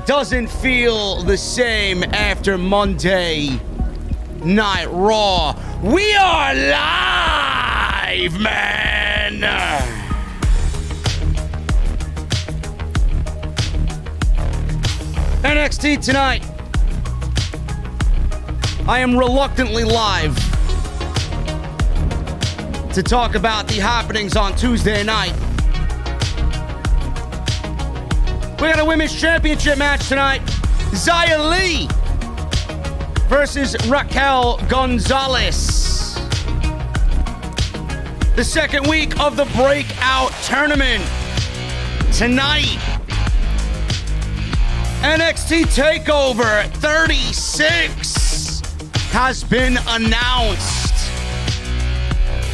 doesn't feel the same after Monday Night Raw. We are live, man! NXT tonight. I am reluctantly live to talk about the happenings on Tuesday night. We got a women's championship match tonight. Xia Li versus Raquel Gonzalez. The second week of the Breakout tournament tonight. NXT TakeOver 36 has been announced.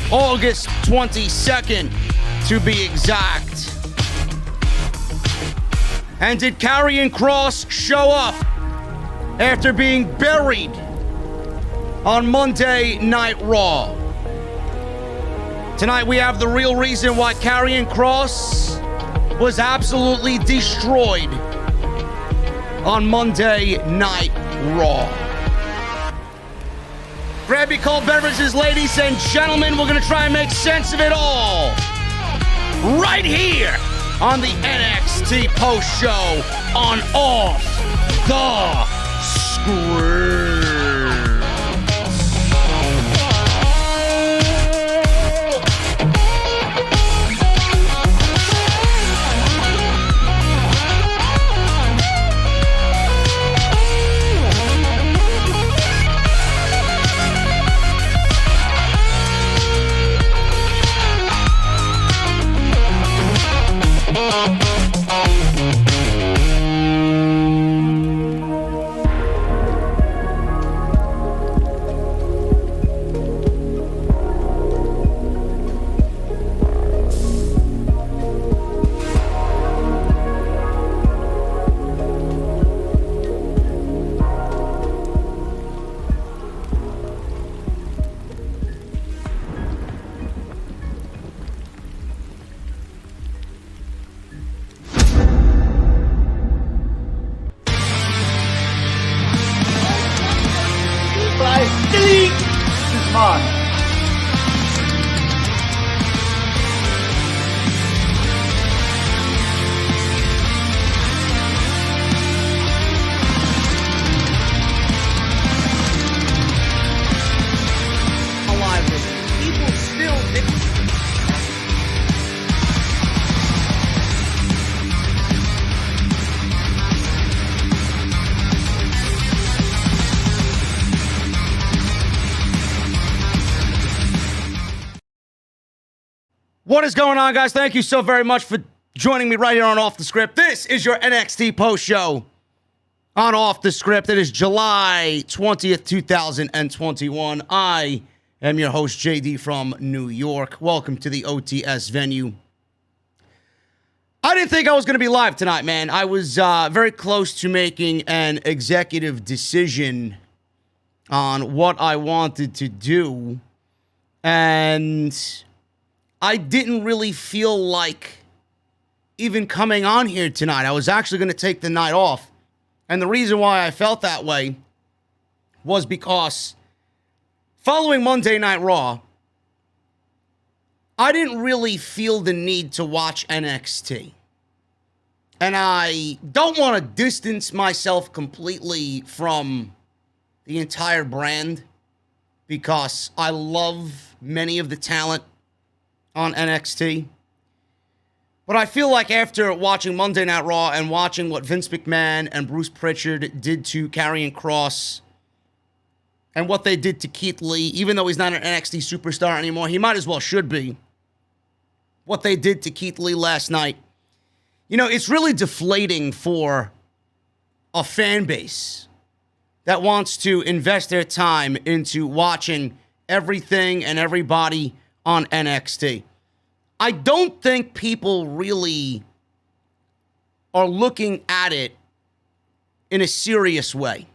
August 22nd, to be exact. And did Karrion Kross show up after being buried on Monday Night Raw? Tonight we have the real reason why Karrion Kross was absolutely destroyed on Monday Night Raw. Grab your cold beverages, ladies and gentlemen. We're going to try and make sense of it all right here on the NXT Post Show on Off the Script. What is going on, guys? Thank you so very much for joining me right here on Off the Script. This is your NXT Post Show on Off the Script. It is July 20th, 2021. I am your host, JD from New York. Welcome to the OTS venue. I didn't think I was going to be live tonight, man. I was very close to making an executive decision on what I wanted to do, and I didn't really feel like even coming on here tonight. I was actually going to take the night off. And the reason why I felt that way was because following Monday Night Raw, I didn't really feel the need to watch NXT. And I don't want to distance myself completely from the entire brand because I love many of the talent on NXT. But I feel like after watching Monday Night Raw and watching what Vince McMahon and Bruce Pritchard did to Karrion Kross and what they did to Keith Lee, even though he's not an NXT superstar anymore, he might as well should be. What they did to Keith Lee last night. You know, it's really deflating for a fan base that wants to invest their time into watching everything and everybody on NXT. I don't think people really are looking at it in a serious way.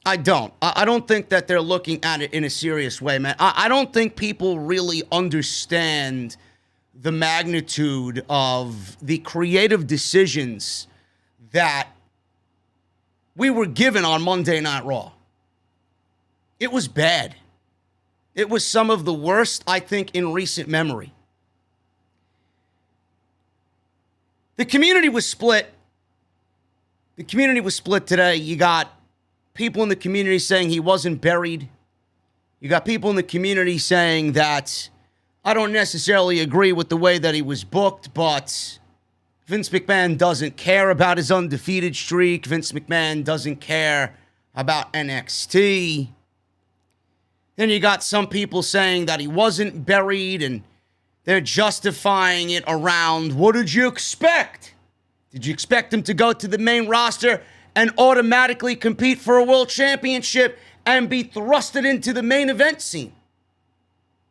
I don't. I don't think that they're looking at it in a serious way, man. I don't think people really understand the magnitude of the creative decisions that we were given on Monday Night Raw. It was bad. It was some of the worst, I think, in recent memory. The community was split. The community was split today. You got people in the community saying he wasn't buried. You got people in the community saying that I don't necessarily agree with the way that he was booked, but Vince McMahon doesn't care about his undefeated streak. Vince McMahon doesn't care about NXT. Then you got some people saying that he wasn't buried, and they're justifying it around, what did you expect? Did you expect him to go to the main roster and automatically compete for a world championship and be thrusted into the main event scene?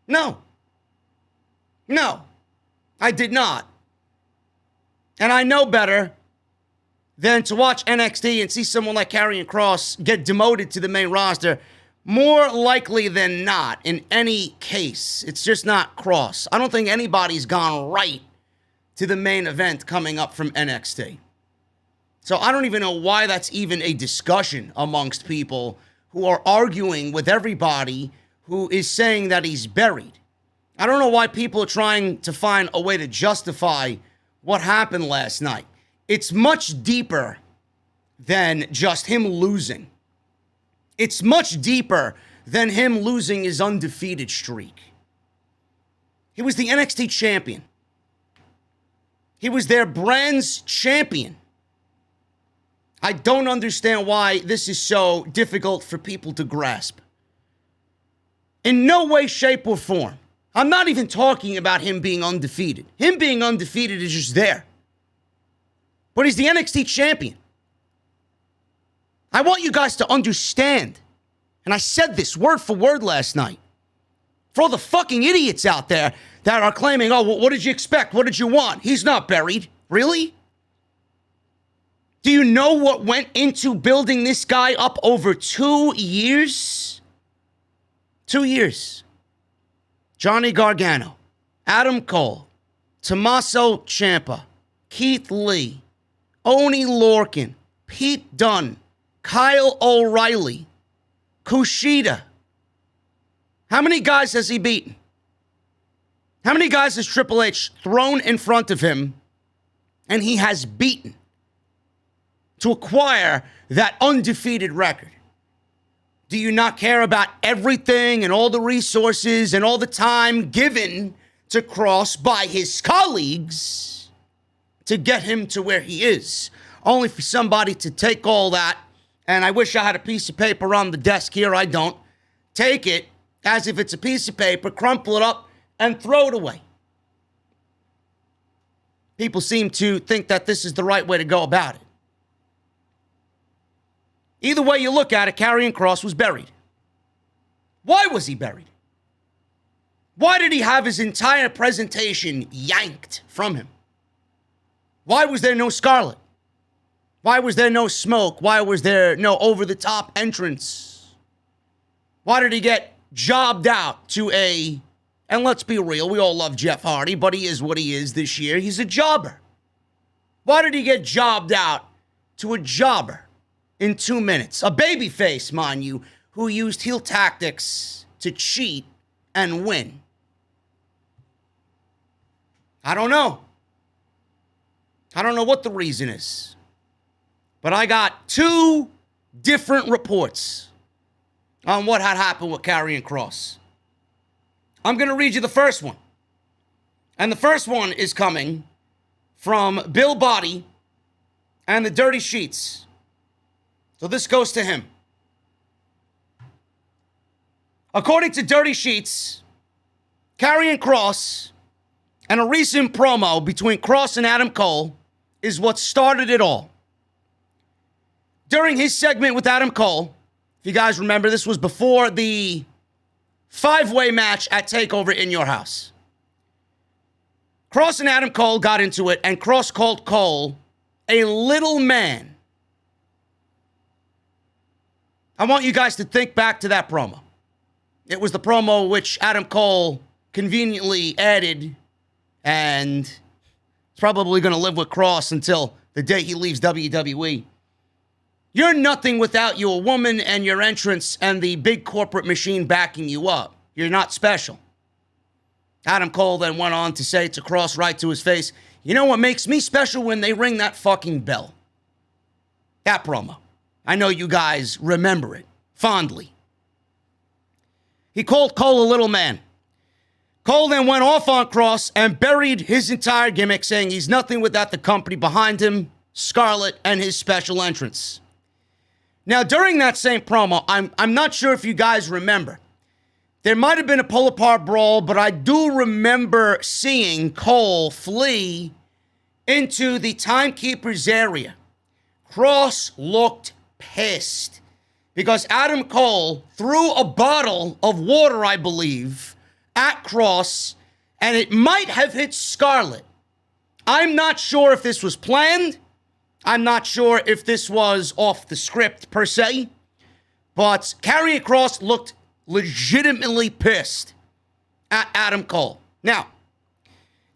No. No, I did not. And I know better than to watch NXT and see someone like Karrion Kross get demoted to the main roster. More likely than not, in any case, it's just not Kross. I don't think anybody's gone right to the main event coming up from NXT. So I don't even know why that's even a discussion amongst people who are arguing with everybody who is saying that he's buried. I don't know why people are trying to find a way to justify what happened last night. It's much deeper than just him losing. It's much deeper than him losing his undefeated streak. He was the NXT champion. He was their brand's champion. I don't understand why this is so difficult for people to grasp. In no way, shape, or form. I'm not even talking about him being undefeated. Him being undefeated is just there. But he's the NXT champion. I want you guys to understand, and I said this word for word last night, for all the fucking idiots out there that are claiming, oh, well, what did you expect? What did you want? He's not buried. Really? Do you know what went into building this guy up over 2 years? 2 years. Johnny Gargano, Adam Cole, Tommaso Ciampa, Keith Lee, Oney Lorcan, Pete Dunne, Kyle O'Reilly, Kushida. How many guys has he beaten? How many guys has Triple H thrown in front of him and he has beaten to acquire that undefeated record? Do you not care about everything and all the resources and all the time given to Kross by his colleagues to get him to where he is? Only for somebody to take all that, and I wish I had a piece of paper on the desk here, I don't, take it as if it's a piece of paper, crumple it up, and throw it away. People seem to think that this is the right way to go about it. Either way you look at it, Karrion Kross was buried. Why was he buried? Why did he have his entire presentation yanked from him? Why was there no Scarlet? Why was there no smoke? Why was there no over-the-top entrance? Why did he get jobbed out to a, and let's be real, we all love Jeff Hardy, but he is what he is this year. He's a jobber. Why did he get jobbed out to a jobber in 2 minutes? A babyface, mind you, who used heel tactics to cheat and win. I don't know. I don't know what the reason is. But I got 2 different reports on what had happened with Karrion Kross. I'm going to read you the first one. And the first one is coming from Bill Body and the Dirty Sheets. So this goes to him. According to Dirty Sheets, Karrion Kross and a recent promo between Kross and Adam Cole is what started it all. During his segment with Adam Cole, if you guys remember, this was before the 5-way match at TakeOver in Your House. Kross and Adam Cole got into it, and Kross called Cole a little man. I want you guys to think back to that promo. It was the promo which Adam Cole conveniently added, and is probably going to live with Kross until the day he leaves WWE. You're nothing without your woman and your entrance and the big corporate machine backing you up. You're not special. Adam Cole then went on to say to Kross right to his face, you know what makes me special? When they ring that fucking bell. That promo. I know you guys remember it fondly. He called Cole a little man. Cole then went off on Kross and buried his entire gimmick, saying he's nothing without the company behind him, Scarlett, and his special entrance. Now, during that same promo, I'm not sure if you guys remember. There might have been a pull-apart brawl, but I do remember seeing Cole flee into the timekeeper's area. Kross looked pissed because Adam Cole threw a bottle of water, I believe, at Kross, and it might have hit Scarlett. I'm not sure if this was planned. I'm not sure if this was off the script per se, but Karrion Kross looked legitimately pissed at Adam Cole. Now,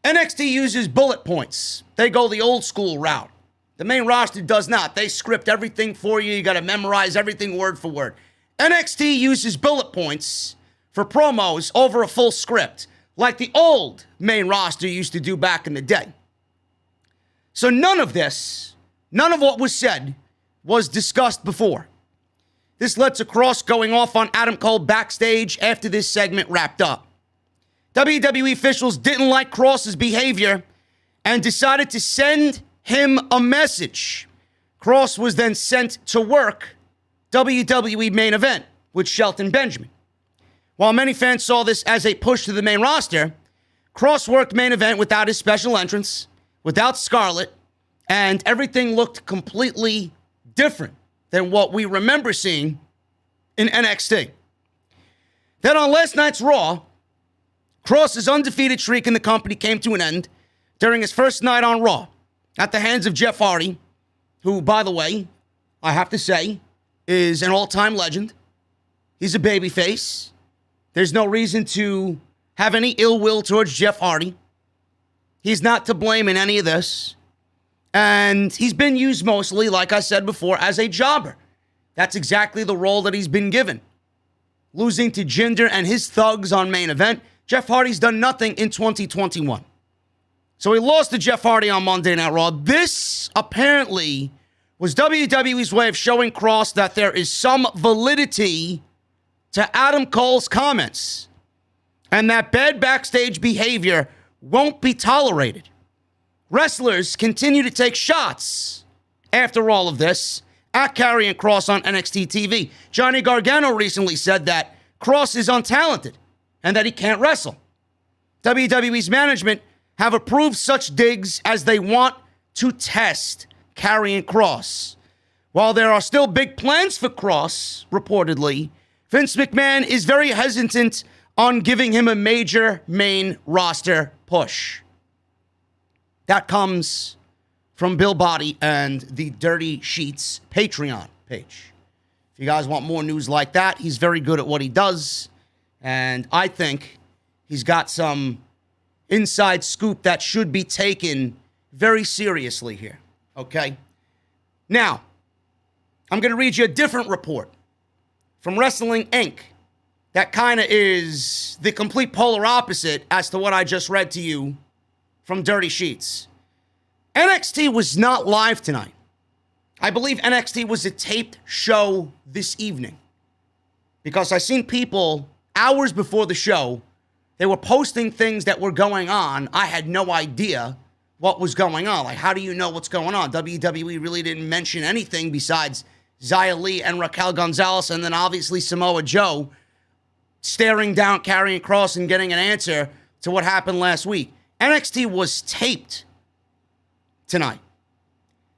NXT uses bullet points. They go the old school route. The main roster does not. They script everything for you. You got to memorize everything word for word. NXT uses bullet points for promos over a full script, like the old main roster used to do back in the day. So none of what was said was discussed before. This led to Kross going off on Adam Cole backstage after this segment wrapped up. WWE officials didn't like Kross's behavior and decided to send him a message. Kross was then sent to work WWE main event with Shelton Benjamin. While many fans saw this as a push to the main roster, Kross worked main event without his special entrance, without Scarlett, and everything looked completely different than what we remember seeing in NXT. Then on last night's Raw, Kross's undefeated streak in the company came to an end during his first night on Raw at the hands of Jeff Hardy, who, by the way, I have to say, is an all-time legend. He's a babyface. There's no reason to have any ill will towards Jeff Hardy. He's not to blame in any of this. And he's been used mostly, like I said before, as a jobber. That's exactly the role that he's been given. Losing to Jinder and his thugs on main event, Jeff Hardy's done nothing in 2021. So he lost to Jeff Hardy on Monday Night Raw. This apparently was WWE's way of showing Kross that there is some validity to Adam Cole's comments and that bad backstage behavior won't be tolerated. Wrestlers continue to take shots after all of this at Karrion Kross on NXT TV. Johnny Gargano recently said that Kross is untalented and that he can't wrestle. WWE's management have approved such digs as they want to test Karrion Kross. While there are still big plans for Kross, reportedly, Vince McMahon is very hesitant on giving him a major main roster push. That comes from Bill Body and the Dirty Sheets Patreon page. If you guys want more news like that, he's very good at what he does. And I think he's got some inside scoop that should be taken very seriously here. Okay? Now, I'm going to read you a different report from Wrestling Inc. that kind of is the complete polar opposite as to what I just read to you from Dirty Sheets. NXT was not live tonight. I believe NXT was a taped show this evening. Because I seen people hours before the show, they were posting things that were going on. I had no idea what was going on. Like, how do you know what's going on? WWE really didn't mention anything besides Xia Li and Raquel Gonzalez, and then obviously Samoa Joe staring down Karrion Kross and getting an answer to what happened last week. NXT was taped tonight.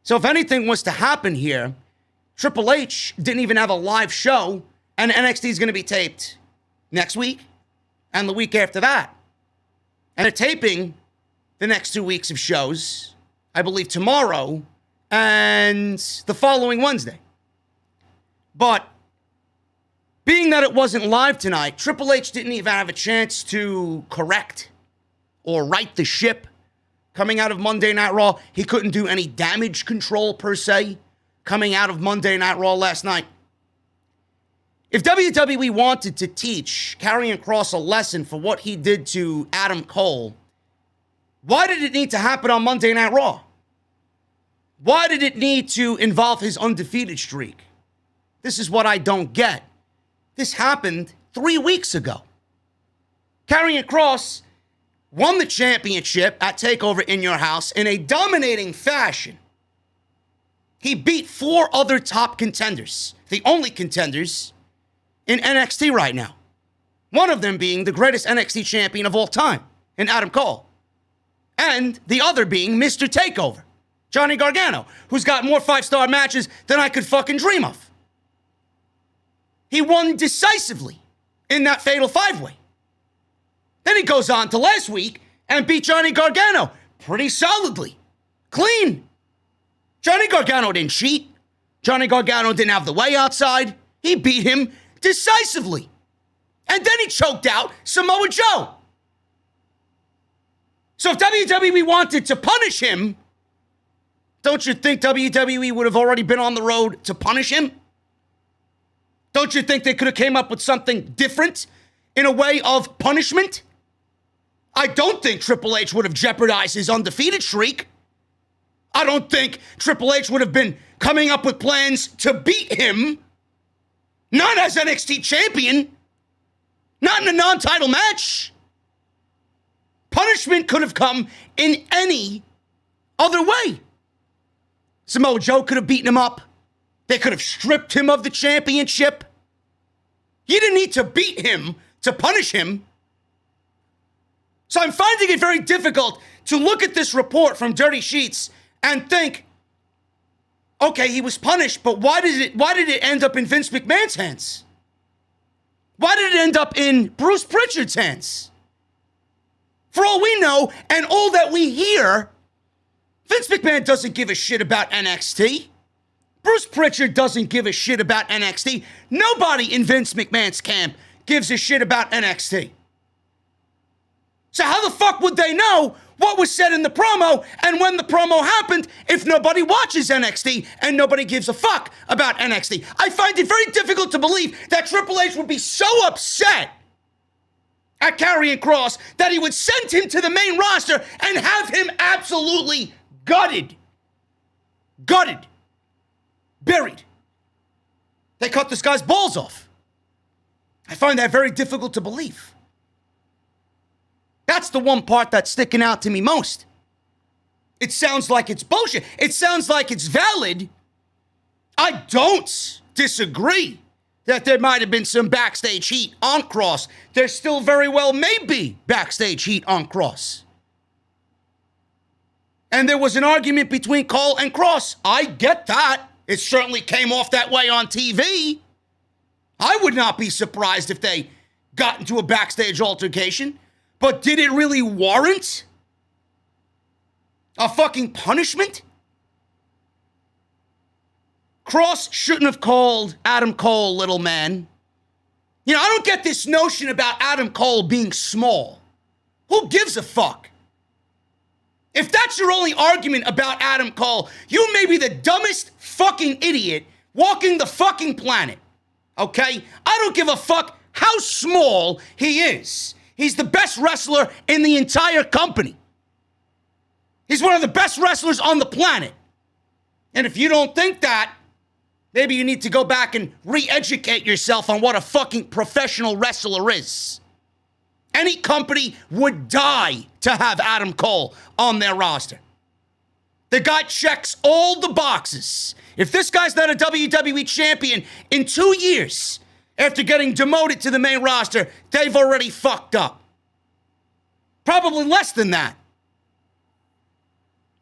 So if anything was to happen here, Triple H didn't even have a live show, and NXT is going to be taped next week and the week after that. And they're taping the next 2 weeks of shows, I believe tomorrow and the following Wednesday. But being that it wasn't live tonight, Triple H didn't even have a chance to correct or right the ship coming out of Monday Night Raw. He couldn't do any damage control per se coming out of Monday Night Raw last night. If WWE wanted to teach Karrion Kross a lesson for what he did to Adam Cole, why did it need to happen on Monday Night Raw? Why did it need to involve his undefeated streak? This is what I don't get. This happened 3 weeks ago. Karrion Kross won the championship at TakeOver in Your House in a dominating fashion. He beat 4 other top contenders, the only contenders in NXT right now. One of them being the greatest NXT champion of all time, in Adam Cole. And the other being Mr. TakeOver, Johnny Gargano, who's got more 5-star matches than I could fucking dream of. He won decisively in that fatal 5-way. Then he goes on to last week and beat Johnny Gargano pretty solidly. Clean. Johnny Gargano didn't cheat. Johnny Gargano didn't have the way outside. He beat him decisively. And then he choked out Samoa Joe. So if WWE wanted to punish him, don't you think WWE would have already been on the road to punish him? Don't you think they could have came up with something different in a way of punishment? I don't think Triple H would have jeopardized his undefeated streak. I don't think Triple H would have been coming up with plans to beat him. Not as NXT champion. Not in a non-title match. Punishment could have come in any other way. Samoa Joe could have beaten him up. They could have stripped him of the championship. You didn't need to beat him to punish him. So I'm finding it very difficult to look at this report from Dirty Sheets and think, okay, he was punished, but why did it end up in Vince McMahon's hands? Why did it end up in Bruce Pritchard's hands? For all we know, and all that we hear, Vince McMahon doesn't give a shit about NXT. Bruce Pritchard doesn't give a shit about NXT. Nobody in Vince McMahon's camp gives a shit about NXT. So how the fuck would they know what was said in the promo and when the promo happened if nobody watches NXT and nobody gives a fuck about NXT? I find it very difficult to believe that Triple H would be so upset at Karrion Kross that he would send him to the main roster and have him absolutely gutted. Gutted. Buried. They cut this guy's balls off. I find that very difficult to believe. That's the one part that's sticking out to me most. It sounds like it's bullshit. It sounds like it's valid. I don't disagree that there might have been some backstage heat on Kross. There still very well may be backstage heat on Kross. And there was an argument between Cole and Kross. I get that. It certainly came off that way on TV. I would not be surprised if they got into a backstage altercation. But did it really warrant a fucking punishment? Kross shouldn't have called Adam Cole little man. You know, I don't get this notion about Adam Cole being small. Who gives a fuck? If that's your only argument about Adam Cole, you may be the dumbest fucking idiot walking the fucking planet. Okay? I don't give a fuck how small he is. He's the best wrestler in the entire company. He's one of the best wrestlers on the planet. And if you don't think that, maybe you need to go back and re-educate yourself on what a fucking professional wrestler is. Any company would die to have Adam Cole on their roster. The guy checks all the boxes. If this guy's not a WWE champion in 2 years, after getting demoted to the main roster, they've already fucked up. Probably less than that.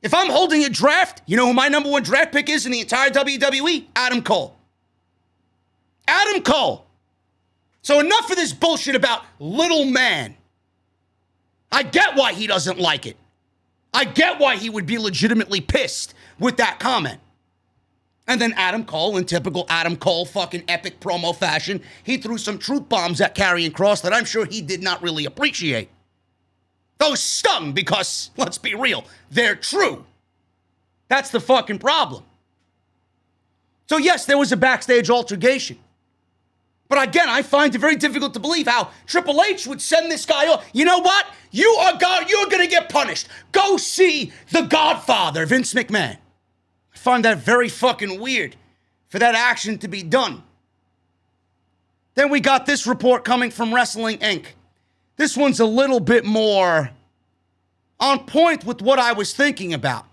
If I'm holding a draft, you know who my number 1 draft pick is in the entire WWE? Adam Cole. Adam Cole. So enough of this bullshit about little man. I get why he doesn't like it. I get why he would be legitimately pissed with that comment. And then Adam Cole, in typical Adam Cole fucking epic promo fashion, he threw some truth bombs at Karrion Kross that I'm sure he did not really appreciate. Those stung because, let's be real, they're true. That's the fucking problem. So yes, there was a backstage altercation. But again, I find it very difficult to believe how Triple H would send this guy off. You know what? You're going to get punished. Go see the Godfather, Vince McMahon. I find that very fucking weird for that action to be done. Then we got this report coming from Wrestling Inc. This one's a little bit more on point with what I was thinking about.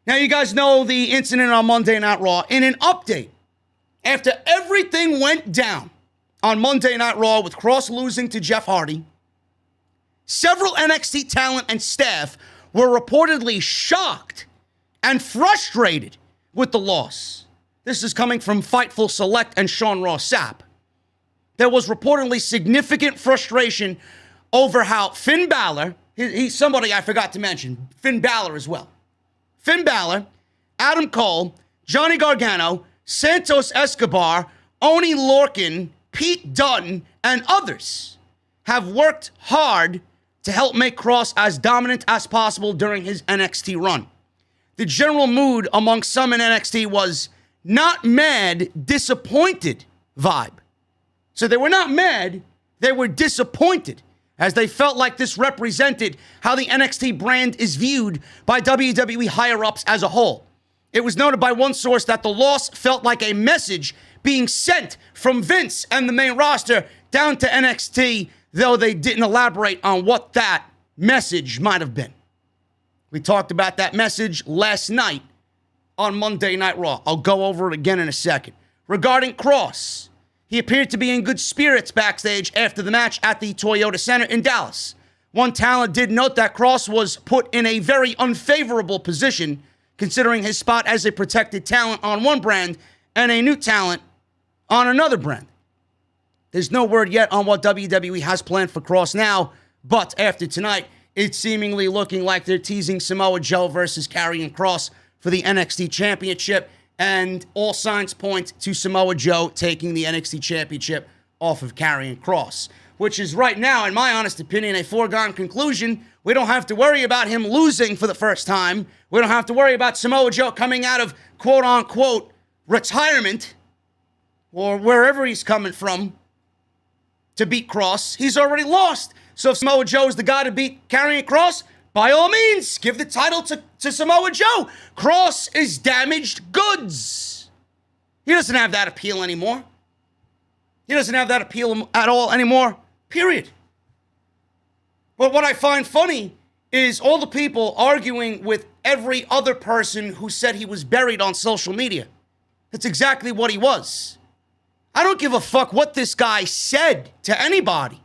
Now, you guys know the incident on Monday Night Raw. In an update, after everything went down on Monday Night Raw with Kross losing to Jeff Hardy, several NXT talent and staff were reportedly shocked and frustrated with the loss. This is coming from Fightful Select and Sean Ross Sapp. There was reportedly significant frustration over how Finn Balor, he's somebody I forgot to mention, Finn Balor as well. Finn Balor, Adam Cole, Johnny Gargano, Santos Escobar, Oney Lorcan, Pete Dunne, and others have worked hard to help make Kross as dominant as possible during his NXT run. The general mood among some in NXT was not mad, disappointed vibe. So they were not mad, they were disappointed, as they felt like this represented how the NXT brand is viewed by WWE higher-ups as a whole. It was noted by one source that the loss felt like a message being sent from Vince and the main roster down to NXT, though they didn't elaborate on what that message might have been. We talked about that message last night on Monday Night Raw. I'll go over it again in a second. Regarding Kross, he appeared to be in good spirits backstage after the match at the Toyota Center in Dallas. One talent did note that Kross was put in a very unfavorable position, considering his spot as a protected talent on one brand and a new talent on another brand. There's no word yet on what WWE has planned for Kross now, but after tonight, it's seemingly looking like they're teasing Samoa Joe versus Karrion Kross for the NXT Championship, and all signs point to Samoa Joe taking the NXT Championship off of Karrion Kross, which is right now, in my honest opinion, a foregone conclusion. We don't have to worry about him losing for the first time. We don't have to worry about Samoa Joe coming out of quote-unquote retirement or wherever he's coming from to beat Kross. He's already lost. So if Samoa Joe is the guy to beat Karrion Kross, by all means, give the title to Samoa Joe. Kross is damaged goods. He doesn't have that appeal anymore. He doesn't have that appeal at all anymore, period. But what I find funny is all the people arguing with every other person who said he was buried on social media. That's exactly what he was. I don't give a fuck what this guy said to anybody.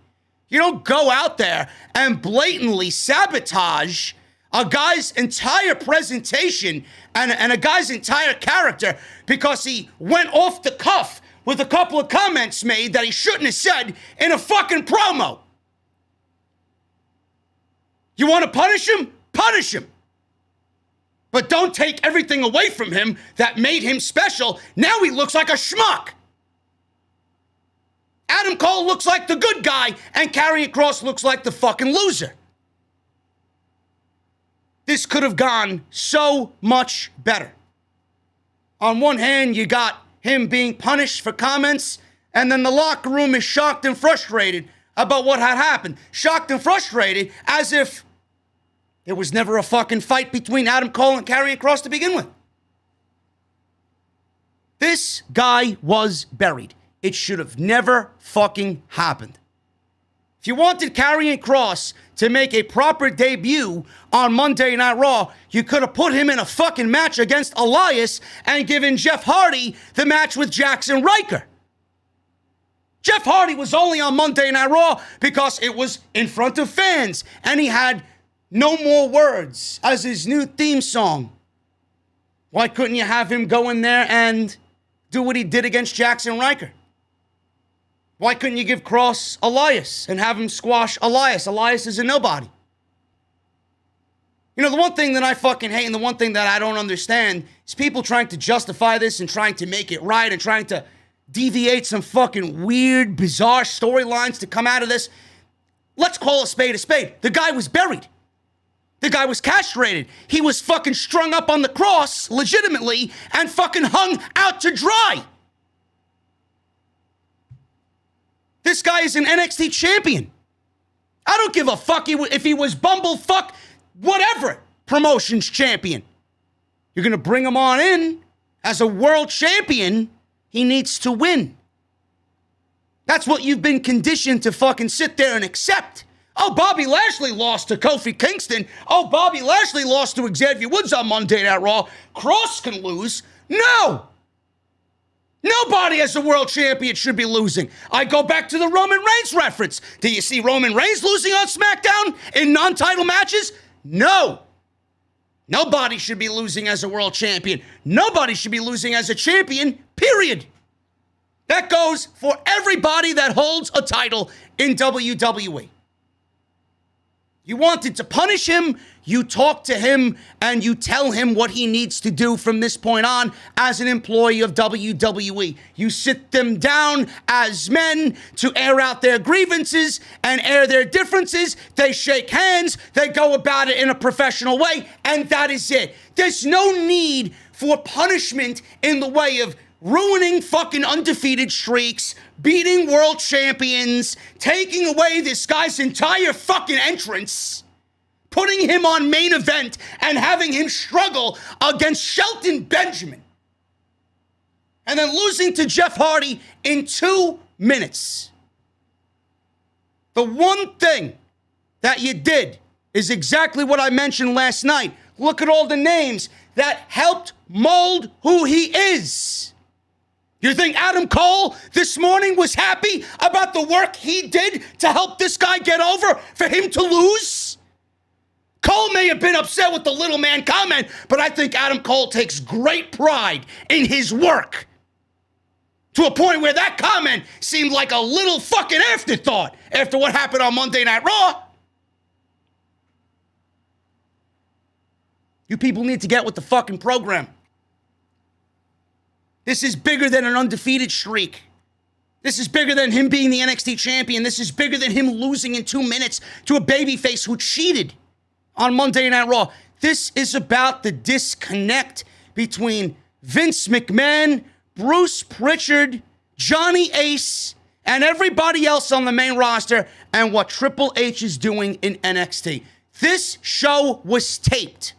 You don't go out there and blatantly sabotage a guy's entire presentation and a guy's entire character because he went off the cuff with a couple of comments made that he shouldn't have said in a fucking promo. You want to punish him? Punish him. But don't take everything away from him that made him special. Now he looks like a schmuck. Adam Cole looks like the good guy, and Karrion Kross looks like the fucking loser. This could have gone so much better. On one hand, you got him being punished for comments, and then the locker room is shocked and frustrated about what had happened. Shocked and frustrated as if there was never a fucking fight between Adam Cole and Karrion Kross to begin with. This guy was buried. It should have never fucking happened. If you wanted Karrion Kross to make a proper debut on Monday Night Raw, you could have put him in a fucking match against Elias and given Jeff Hardy the match with Jackson Ryker. Jeff Hardy was only on Monday Night Raw because it was in front of fans, and he had No More Words as his new theme song. Why couldn't you have him go in there and do what he did against Jackson Ryker? Why couldn't you give Kross Elias and have him squash Elias? Elias is a nobody. You know, the one thing that I fucking hate and the one thing that I don't understand is people trying to justify this and trying to make it right and trying to deviate some fucking weird, bizarre storylines to come out of this. Let's call a spade a spade. The guy was buried. The guy was castrated. He was fucking strung up on the cross, legitimately, and fucking hung out to dry. This guy is an NXT champion. I don't give a fuck if he was bumblefuck, whatever, promotions champion. You're going to bring him on in as a world champion. He needs to win. That's what you've been conditioned to fucking sit there and accept. Oh, Bobby Lashley lost to Kofi Kingston. Oh, Bobby Lashley lost to Xavier Woods on Monday Night Raw. Kross can lose. No! Nobody as a world champion should be losing. I go back to the Roman Reigns reference. Do you see Roman Reigns losing on SmackDown in non-title matches? No. Nobody should be losing as a world champion. Nobody should be losing as a champion, period. That goes for everybody that holds a title in WWE. You wanted to punish him, you talk to him, and you tell him what he needs to do from this point on as an employee of WWE. You sit them down as men to air out their grievances and air their differences. They shake hands, they go about it in a professional way, and that is it. There's no need for punishment in the way of ruining fucking undefeated streaks, beating world champions, taking away this guy's entire fucking entrance, putting him on main event, and having him struggle against Shelton Benjamin, and then losing to Jeff Hardy in 2 minutes. The one thing that you did is exactly what I mentioned last night. Look at all the names that helped mold who he is. You think Adam Cole this morning was happy about the work he did to help this guy get over for him to lose? Cole may have been upset with the little man comment, but I think Adam Cole takes great pride in his work. To a point where that comment seemed like a little fucking afterthought after what happened on Monday Night Raw. You people need to get with the fucking program. This is bigger than an undefeated streak. This is bigger than him being the NXT champion. This is bigger than him losing in 2 minutes to a babyface who cheated on Monday Night Raw. This is about the disconnect between Vince McMahon, Bruce Pritchard, Johnny Ace, and everybody else on the main roster and what Triple H is doing in NXT. This show was taped.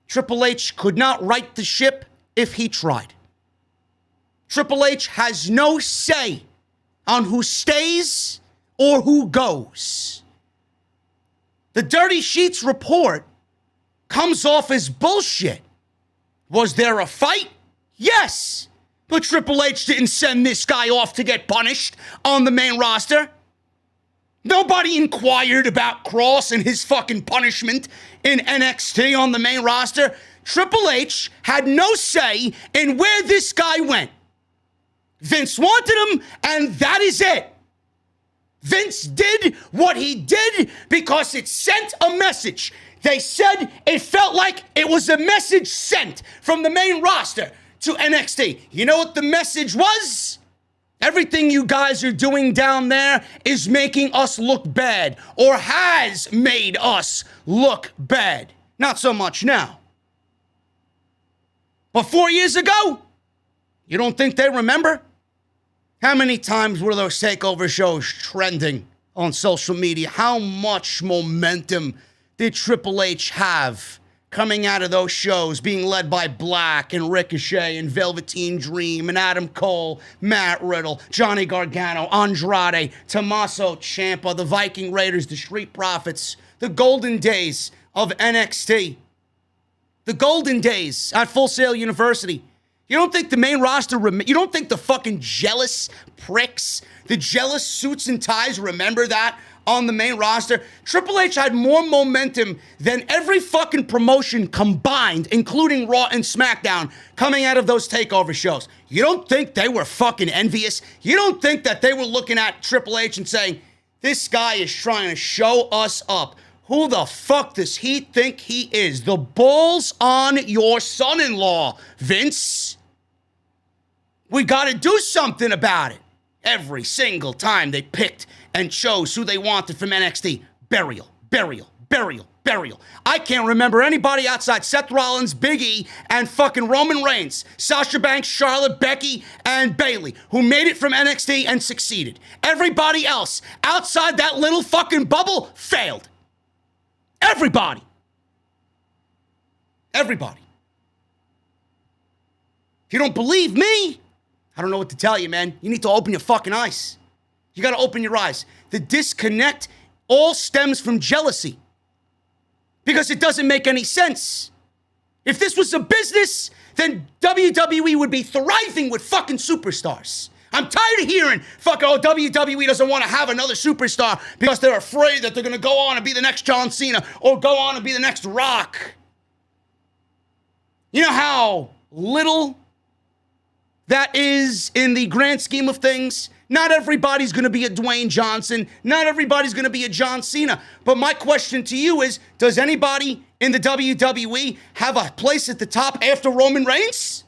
Triple H could not right the ship if he tried. Triple H has no say on who stays or who goes. The Dirty Sheets report comes off as bullshit. Was there a fight? Yes. But Triple H didn't send this guy off to get punished on the main roster. Nobody inquired about Kross and his fucking punishment in NXT on the main roster. Triple H had no say in where this guy went. Vince wanted him, and that is it. Vince did what he did because it sent a message. They said it felt like it was a message sent from the main roster to NXT. You know what the message was? Everything you guys are doing down there is making us look bad, or has made us look bad. Not so much now. But 4 years ago, you don't think they remember? How many times were those takeover shows trending on social media? How much momentum did Triple H have coming out of those shows, being led by Black and Ricochet and Velveteen Dream and Adam Cole, Matt Riddle, Johnny Gargano, Andrade, Tommaso Ciampa, the Viking Raiders, the Street Profits, the golden days of NXT, the golden days at Full Sail University. You don't think the main roster, you don't think the fucking jealous pricks, the jealous suits and ties remember that on the main roster? Triple H had more momentum than every fucking promotion combined, including Raw and SmackDown, coming out of those takeover shows. You don't think they were fucking envious? You don't think that they were looking at Triple H and saying, this guy is trying to show us up? Who the fuck does he think he is? The ball's on your son-in-law, Vince. We got to do something about it. Every single time they picked and chose who they wanted from NXT, burial, burial, Burial. I can't remember anybody outside Seth Rollins, Big E, and fucking Roman Reigns, Sasha Banks, Charlotte, Becky, and Bayley, who made it from NXT and succeeded. Everybody else outside that little fucking bubble failed. Everybody. If you don't believe me, I don't know what to tell you, man. You need to open your fucking eyes. You got to open your eyes. The disconnect all stems from jealousy. Because it doesn't make any sense. If this was a business, then WWE would be thriving with fucking superstars. I'm tired of hearing, WWE doesn't want to have another superstar because they're afraid that they're going to go on and be the next John Cena or go on and be the next Rock. You know how little that is in the grand scheme of things? Not everybody's going to be a Dwayne Johnson. Not everybody's going to be a John Cena. But my question to you is, does anybody in the WWE have a place at the top after Roman Reigns?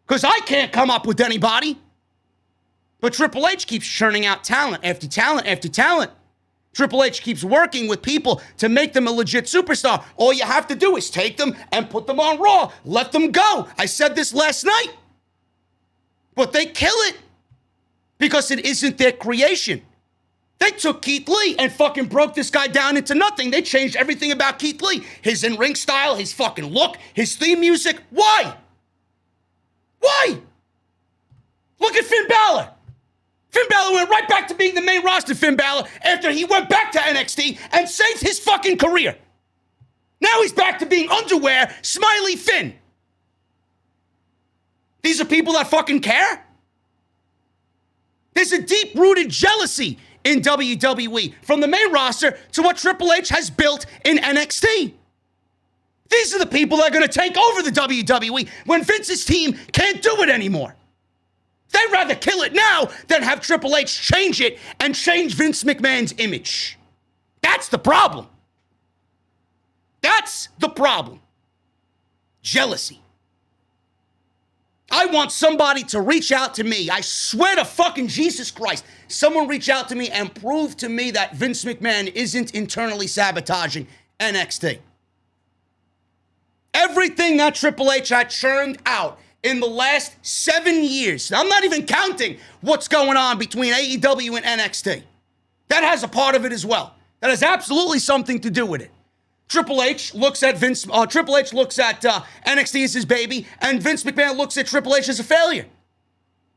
Because I can't come up with anybody. But Triple H keeps churning out talent after talent after talent. Triple H keeps working with people to make them a legit superstar. All you have to do is take them and put them on Raw. Let them go. I said this last night. But they kill it. Because it isn't their creation. They took Keith Lee and fucking broke this guy down into nothing. They changed everything about Keith Lee. His in-ring style, his fucking look, his theme music. Why? Look at Finn Balor. Finn Balor went right back to being the main roster Finn Balor after he went back to NXT and saved his fucking career. Now he's back to being underwear, smiley Finn. These are people that fucking care? There's a deep-rooted jealousy in WWE from the main roster to what Triple H has built in NXT. These are the people that are going to take over the WWE when Vince's team can't do it anymore. They'd rather kill it now than have Triple H change it and change Vince McMahon's image. That's the problem. Jealousy. I want somebody to reach out to me. I swear to fucking Jesus Christ. Someone reach out to me and prove to me that Vince McMahon isn't internally sabotaging NXT. Everything that Triple H had churned out in the last 7 years. I'm not even counting what's going on between AEW and NXT. That has a part of it as well. That has absolutely something to do with it. Triple H looks at NXT as his baby, and Vince McMahon looks at Triple H as a failure.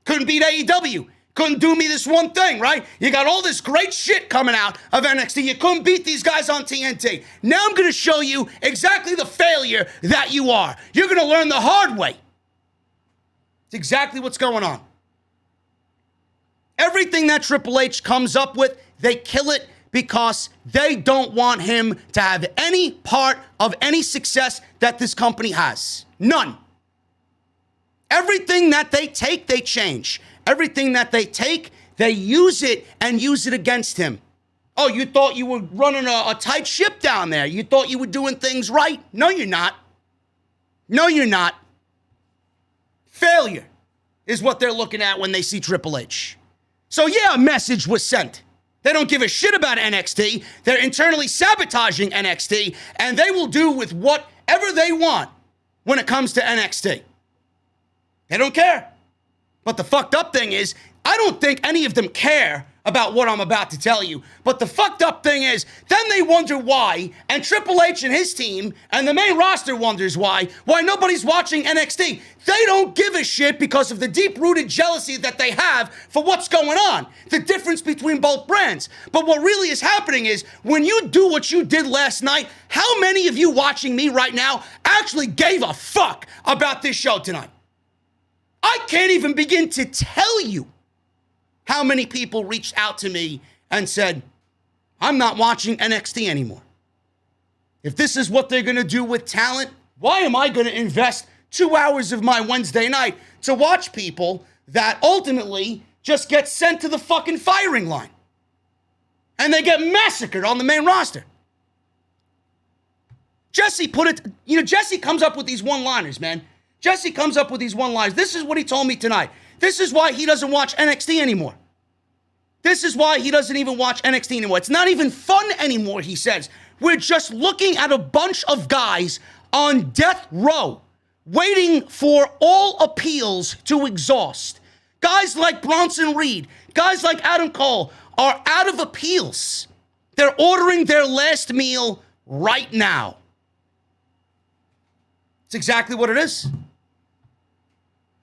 Couldn't beat AEW. Couldn't do me this one thing, right? You got all this great shit coming out of NXT. You couldn't beat these guys on TNT. Now I'm going to show you exactly the failure that you are. You're going to learn the hard way. It's exactly what's going on. Everything that Triple H comes up with, they kill it because they don't want him to have any part of any success that this company has. None. Everything that they take, they change. Everything that they take, they use it and use it against him. Oh, you thought you were running a tight ship down there. You thought you were doing things right. No, you're not. No, you're not. Failure is what they're looking at when they see Triple H. So yeah, a message was sent. They don't give a shit about NXT. They're internally sabotaging NXT, and they will do with whatever they want when it comes to NXT. They don't care. But the fucked up thing is, I don't think any of them care about what I'm about to tell you. But the fucked up thing is, then they wonder why, and Triple H and his team, and the main roster wonders why nobody's watching NXT. They don't give a shit because of the deep-rooted jealousy that they have for what's going on, the difference between both brands. But what really is happening is, when you do what you did last night, how many of you watching me right now actually gave a fuck about this show tonight? I can't even begin to tell you how many people reached out to me and said, I'm not watching NXT anymore. If this is what they're going to do with talent, why am I going to invest 2 hours of my Wednesday night to watch people that ultimately just get sent to the fucking firing line? And they get massacred on the main roster. Jesse comes up with these one-liners, man. Jesse comes up with these one-liners. This is what he told me tonight. This is why he doesn't watch NXT anymore. He This is why he doesn't even watch NXT anymore. It's not even fun anymore, he says. We're just looking at a bunch of guys on death row, waiting for all appeals to exhaust. Guys like Bronson Reed, guys like Adam Cole are out of appeals. They're ordering their last meal right now. It's exactly what it is.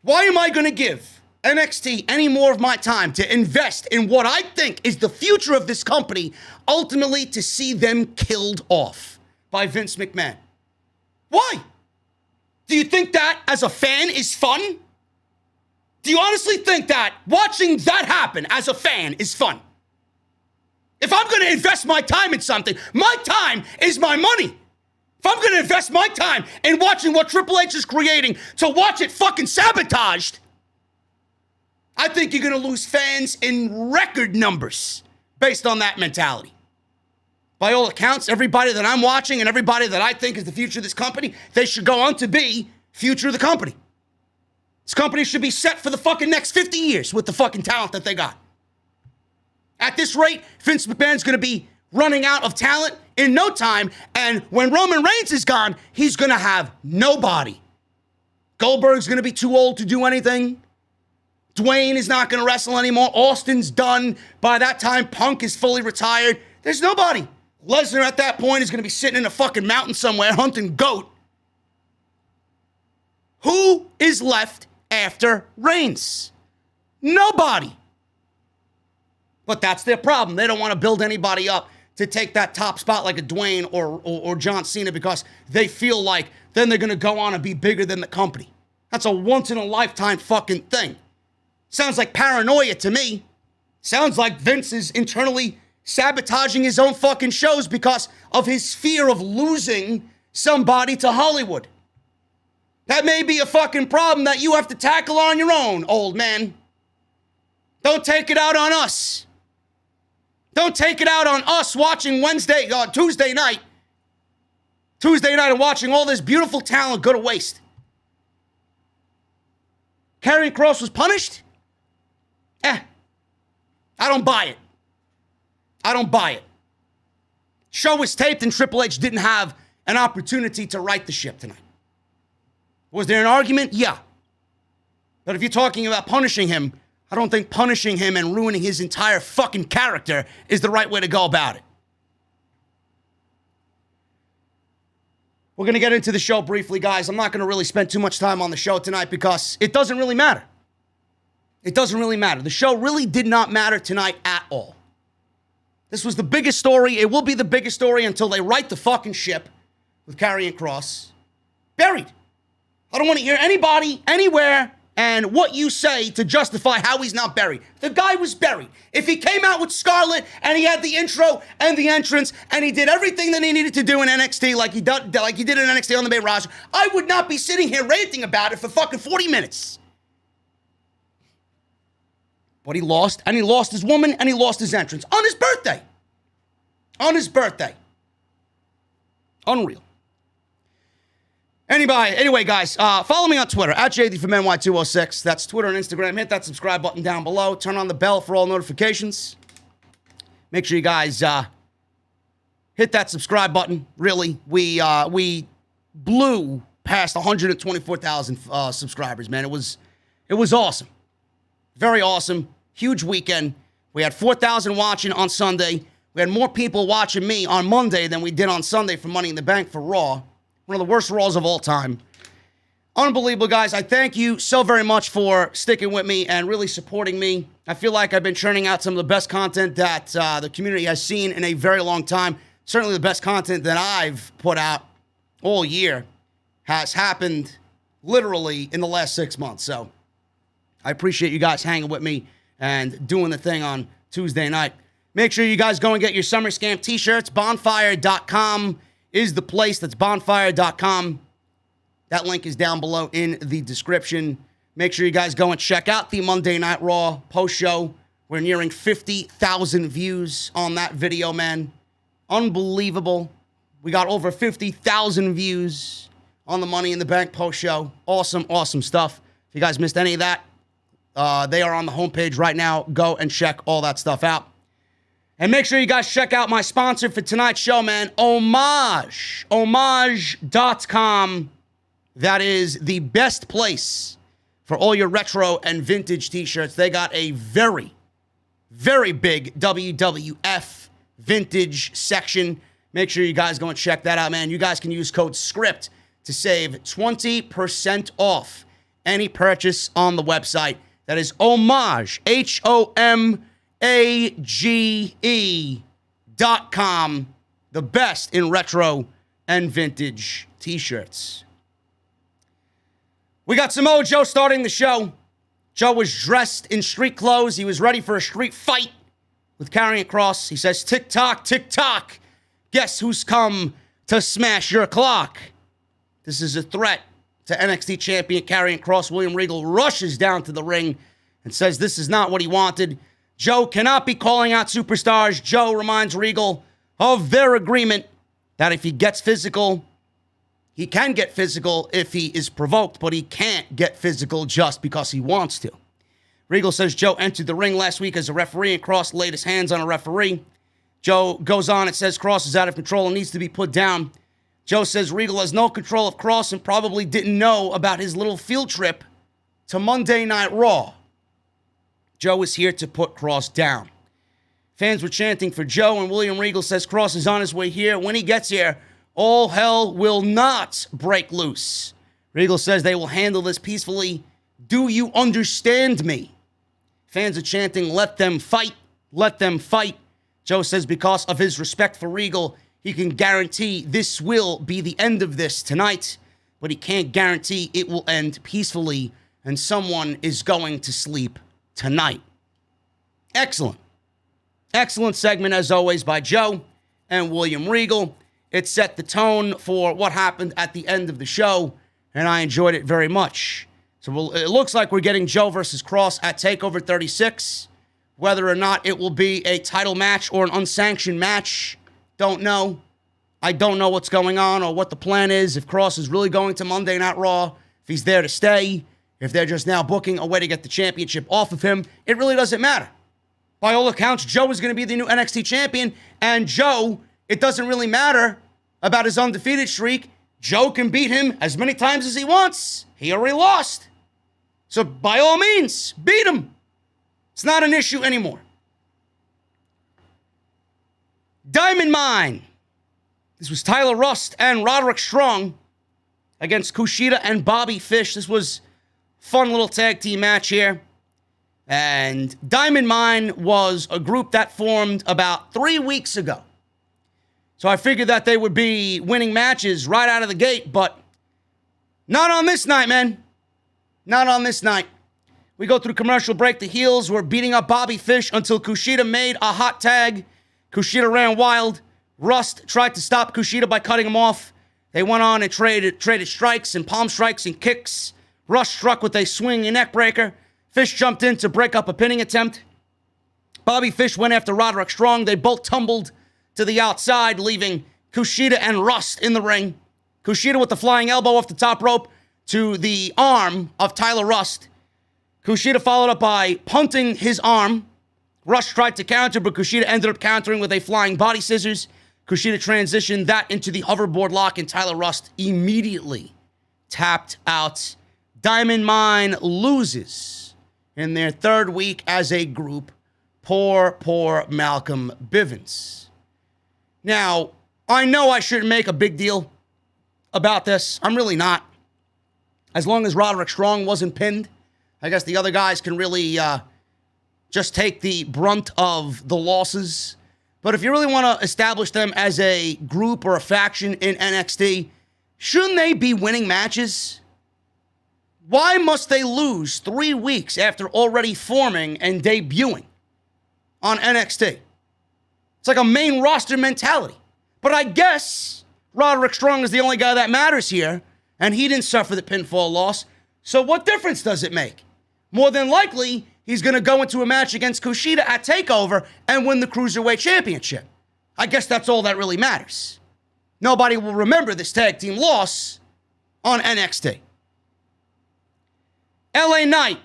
Why am I going to give NXT any more of my time to invest in what I think is the future of this company, ultimately to see them killed off by Vince McMahon? Why? Do you think that as a fan is fun? Do you honestly think that watching that happen as a fan is fun? If I'm going to invest my time in something, my time is my money. If I'm going to invest my time in watching what Triple H is creating to watch it fucking sabotaged, I think you're going to lose fans in record numbers based on that mentality. By all accounts, everybody that I'm watching and everybody that I think is the future of this company, they should go on to be future of the company. This company should be set for the fucking next 50 years with the fucking talent that they got. At this rate, Vince McMahon's going to be running out of talent in no time, and when Roman Reigns is gone, he's going to have nobody. Goldberg's going to be too old to do anything. Dwayne is not going to wrestle anymore. Austin's done. By that time, Punk is fully retired. There's nobody. Lesnar at that point is going to be sitting in a fucking mountain somewhere hunting goat. Who is left after Reigns? Nobody. But that's their problem. They don't want to build anybody up to take that top spot like a Dwayne or John Cena because they feel like then they're going to go on and be bigger than the company. That's a once-in-a-lifetime fucking thing. Sounds like paranoia to me. Sounds like Vince is internally sabotaging his own fucking shows because of his fear of losing somebody to Hollywood. That may be a fucking problem that you have to tackle on your own, old man. Don't take it out on us. Don't take it out on us watching Tuesday night and watching all this beautiful talent go to waste. Karrion Kross was punished? I don't buy it. I don't buy it. Show was taped and Triple H didn't have an opportunity to right the ship tonight. Was there an argument? Yeah. But if you're talking about punishing him, I don't think punishing him and ruining his entire fucking character is the right way to go about it. We're going to get into the show briefly, guys. I'm not going to really spend too much time on the show tonight because it doesn't really matter. It doesn't really matter. The show really did not matter tonight at all. This was the biggest story. It will be the biggest story until they right the fucking ship with Karrion Kross. Buried. I don't want to hear anybody, anywhere, and what you say to justify how he's not buried. The guy was buried. If he came out with Scarlett and he had the intro and the entrance and he did everything that he needed to do in NXT like he did in NXT on the main roster, I would not be sitting here ranting about it for fucking 40 minutes. But he lost, and he lost his woman, and he lost his entrance on his birthday. On his birthday. Unreal. Anyway, guys, follow me on Twitter, at JD from NY206. That's Twitter and Instagram. Hit that subscribe button down below. Turn on the bell for all notifications. Make sure you guys hit that subscribe button. Really, we blew past 124,000 subscribers, man. It was awesome. Very awesome. Huge weekend. We had 4,000 watching on Sunday. We had more people watching me on Monday than we did on Sunday for Money in the Bank for Raw. One of the worst Raws of all time. Unbelievable, guys. I thank you so very much for sticking with me and really supporting me. I feel like I've been churning out some of the best content that the community has seen in a very long time. Certainly the best content that I've put out all year has happened literally in the last 6 months. So I appreciate you guys hanging with me and doing the thing on Tuesday night. Make sure you guys go and get your Summer Scam t-shirts. Bonfire.com is the place. That's bonfire.com. That link is down below in the description. Make sure you guys go and check out the Monday Night Raw post-show. We're nearing 50,000 views on that video, man. Unbelievable. We got over 50,000 views on the Money in the Bank post-show. Awesome, awesome stuff. If you guys missed any of that, They are on the homepage right now. Go and check all that stuff out. And make sure you guys check out my sponsor for tonight's show, man, Homage. Homage.com. That is the best place for all your retro and vintage t-shirts. They got a very, very big WWF vintage section. Make sure you guys go and check that out, man. You guys can use code SCRIPT to save 20% off any purchase on the website. That is Homage, HOMAGE.com. The best in retro and vintage t-shirts. We got Samoa Joe starting the show. Joe was dressed in street clothes. He was ready for a street fight with Karrion Kross. He says, tick-tock, tick-tock. Guess who's come to smash your clock? This is a threat to NXT champion Karrion Kross. William Regal rushes down to the ring and says this is not what he wanted. Joe cannot be calling out superstars. Joe reminds Regal of their agreement that if he gets physical, he can get physical if he is provoked, but he can't get physical just because he wants to. Regal says Joe entered the ring last week as a referee and Kross laid his hands on a referee. Joe goes on and says Kross is out of control and needs to be put down. Joe says Regal has no control of Kross and probably didn't know about his little field trip to Monday Night Raw. Joe is here to put Kross down. Fans were chanting for Joe, and William Regal says Kross is on his way here. When he gets here, all hell will not break loose. Regal says they will handle this peacefully. Do you understand me? Fans are chanting, let them fight, let them fight. Joe says because of his respect for Regal, he can guarantee this will be the end of this tonight, but he can't guarantee it will end peacefully and someone is going to sleep tonight. Excellent. Excellent segment, as always, by Joe and William Regal. It set the tone for what happened at the end of the show, and I enjoyed it very much. So it looks like we're getting Joe versus Kross at TakeOver 36. Whether or not it will be a title match or an unsanctioned match, don't know. I don't know what's going on or what the plan is. If Kross is really going to Monday Night Raw, if he's there to stay, if they're just now booking a way to get the championship off of him, it really doesn't matter. By all accounts, Joe is going to be the new NXT champion, and Joe, it doesn't really matter about his undefeated streak. Joe can beat him as many times as he wants. He already lost. So by all means, beat him. It's not an issue anymore. Diamond Mine. This was Tyler Rust and Roderick Strong against Kushida and Bobby Fish. This was a fun little tag team match here. And Diamond Mine was a group that formed about 3 weeks ago. So I figured that they would be winning matches right out of the gate, but not on this night, man. Not on this night. We go through commercial break. The heels were beating up Bobby Fish until Kushida made a hot tag. Kushida ran wild. Rust tried to stop Kushida by cutting him off. They went on and traded strikes and palm strikes and kicks. Rust struck with a swinging neck breaker. Fish jumped in to break up a pinning attempt. Bobby Fish went after Roderick Strong. They both tumbled to the outside, leaving Kushida and Rust in the ring. Kushida with the flying elbow off the top rope to the arm of Tyler Rust. Kushida followed up by punting his arm. Rust tried to counter, but Kushida ended up countering with a flying body scissors. Kushida transitioned that into the hoverboard lock, and Tyler Rust immediately tapped out. Diamond Mine loses in their third week as a group. Poor Malcolm Bivens. Now, I know I shouldn't make a big deal about this. I'm really not. As long as Roderick Strong wasn't pinned, I guess the other guys can really just take the brunt of the losses. But if you really want to establish them as a group or a faction in NXT, shouldn't they be winning matches? Why must they lose 3 weeks after already forming and debuting on NXT? It's like a main roster mentality. But I guess Roderick Strong is the only guy that matters here, and he didn't suffer the pinfall loss. So what difference does it make? More than likely, he's going to go into a match against Kushida at TakeOver and win the Cruiserweight Championship. I guess that's all that really matters. Nobody will remember this tag team loss on NXT. LA Knight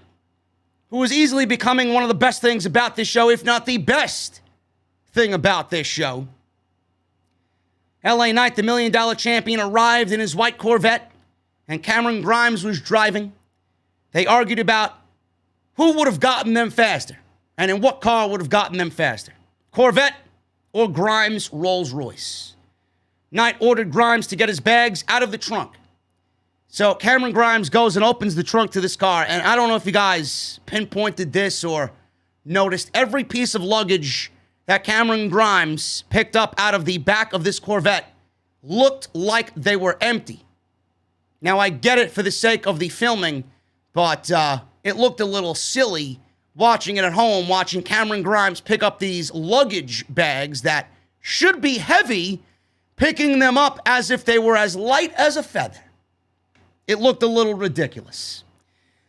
who is easily becoming one of the best things about this show, if not the best thing about this show. LA Knight, the $1 Million Champion, arrived in his white Corvette, and Cameron Grimes was driving. They argued about who would have gotten them faster, and in what car would have gotten them faster, Corvette or Grimes' Rolls Royce. Knight ordered Grimes to get his bags out of the trunk. So Cameron Grimes goes and opens the trunk to this car, and I don't know if you guys pinpointed this or noticed, every piece of luggage that Cameron Grimes picked up out of the back of this Corvette looked like they were empty. Now, I get it for the sake of the filming, but it looked a little silly watching it at home, watching Cameron Grimes pick up these luggage bags that should be heavy, picking them up as if they were as light as a feather. It looked a little ridiculous.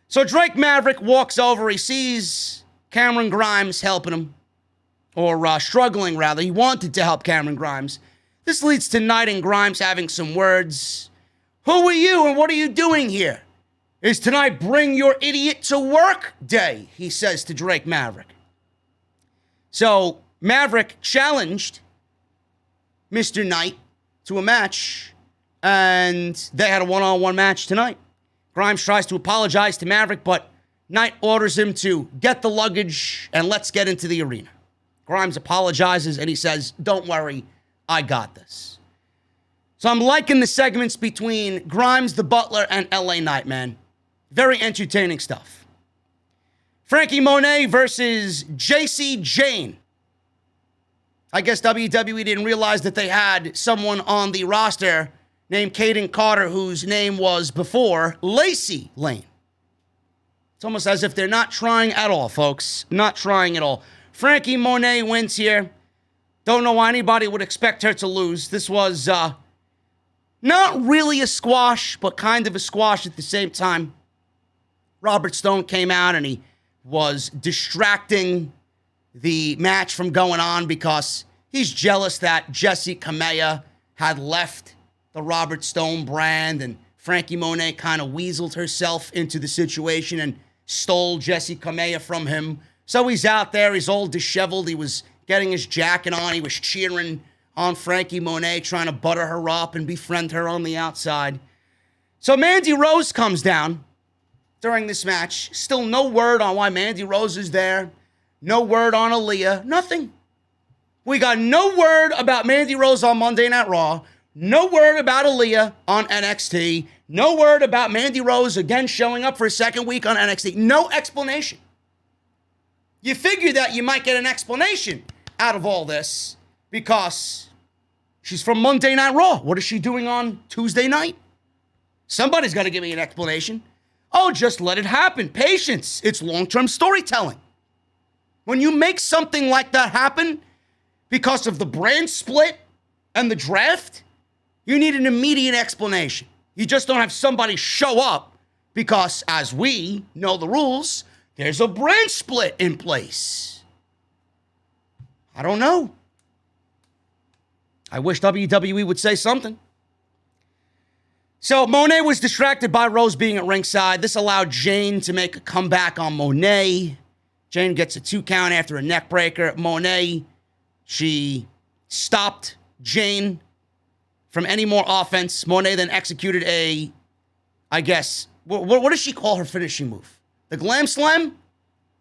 So Drake Maverick walks over. He sees Cameron Grimes helping him, or struggling, rather. He wanted to help Cameron Grimes. This leads to Knight and Grimes having some words. Who are you and what are you doing here? Is tonight bring your idiot to work day, he says to Drake Maverick. So Maverick challenged Mr. Knight to a match, and they had a one-on-one match tonight. Grimes tries to apologize to Maverick, but Knight orders him to get the luggage and let's get into the arena. Grimes apologizes, and he says, don't worry, I got this. So I'm liking the segments between Grimes, the Butler, and LA Knight, man. Very entertaining stuff. Frankie Monet versus JC Jane. I guess WWE didn't realize that they had someone on the roster named Caden Carter, whose name was before Lacey Lane. It's almost as if they're not trying at all, folks. Not trying at all. Frankie Monet wins here. Don't know why anybody would expect her to lose. This was not really a squash, but kind of a squash at the same time. Robert Stone came out and he was distracting the match from going on because he's jealous that Jessie Kamea had left the Robert Stone brand, and Frankie Monet kind of weaseled herself into the situation and stole Jessie Kamea from him. So he's out there, he's all disheveled, he was getting his jacket on, he was cheering on Frankie Monet, trying to butter her up and befriend her on the outside. So Mandy Rose comes down during this match. Still no word on why Mandy Rose is there. No word on Aaliyah. Nothing. We got no word about Mandy Rose on Monday Night Raw. No word about Aaliyah on NXT. No word about Mandy Rose again showing up for a second week on NXT. No explanation. You figure that you might get an explanation out of all this because she's from Monday Night Raw. What is she doing on Tuesday night? Somebody's got to give me an explanation. Oh, just let it happen. Patience. It's long-term storytelling. When you make something like that happen because of the brand split and the draft, you need an immediate explanation. You just don't have somebody show up because, as we know the rules, there's a brand split in place. I don't know. I wish WWE would say something. So Monet was distracted by Rose being at ringside. This allowed Jane to make a comeback on Monet. Jane gets a 2 count after a neck breaker. Monet, she stopped Jane from any more offense. Monet then executed a, I guess, what does she call her finishing move? The Glam Slam?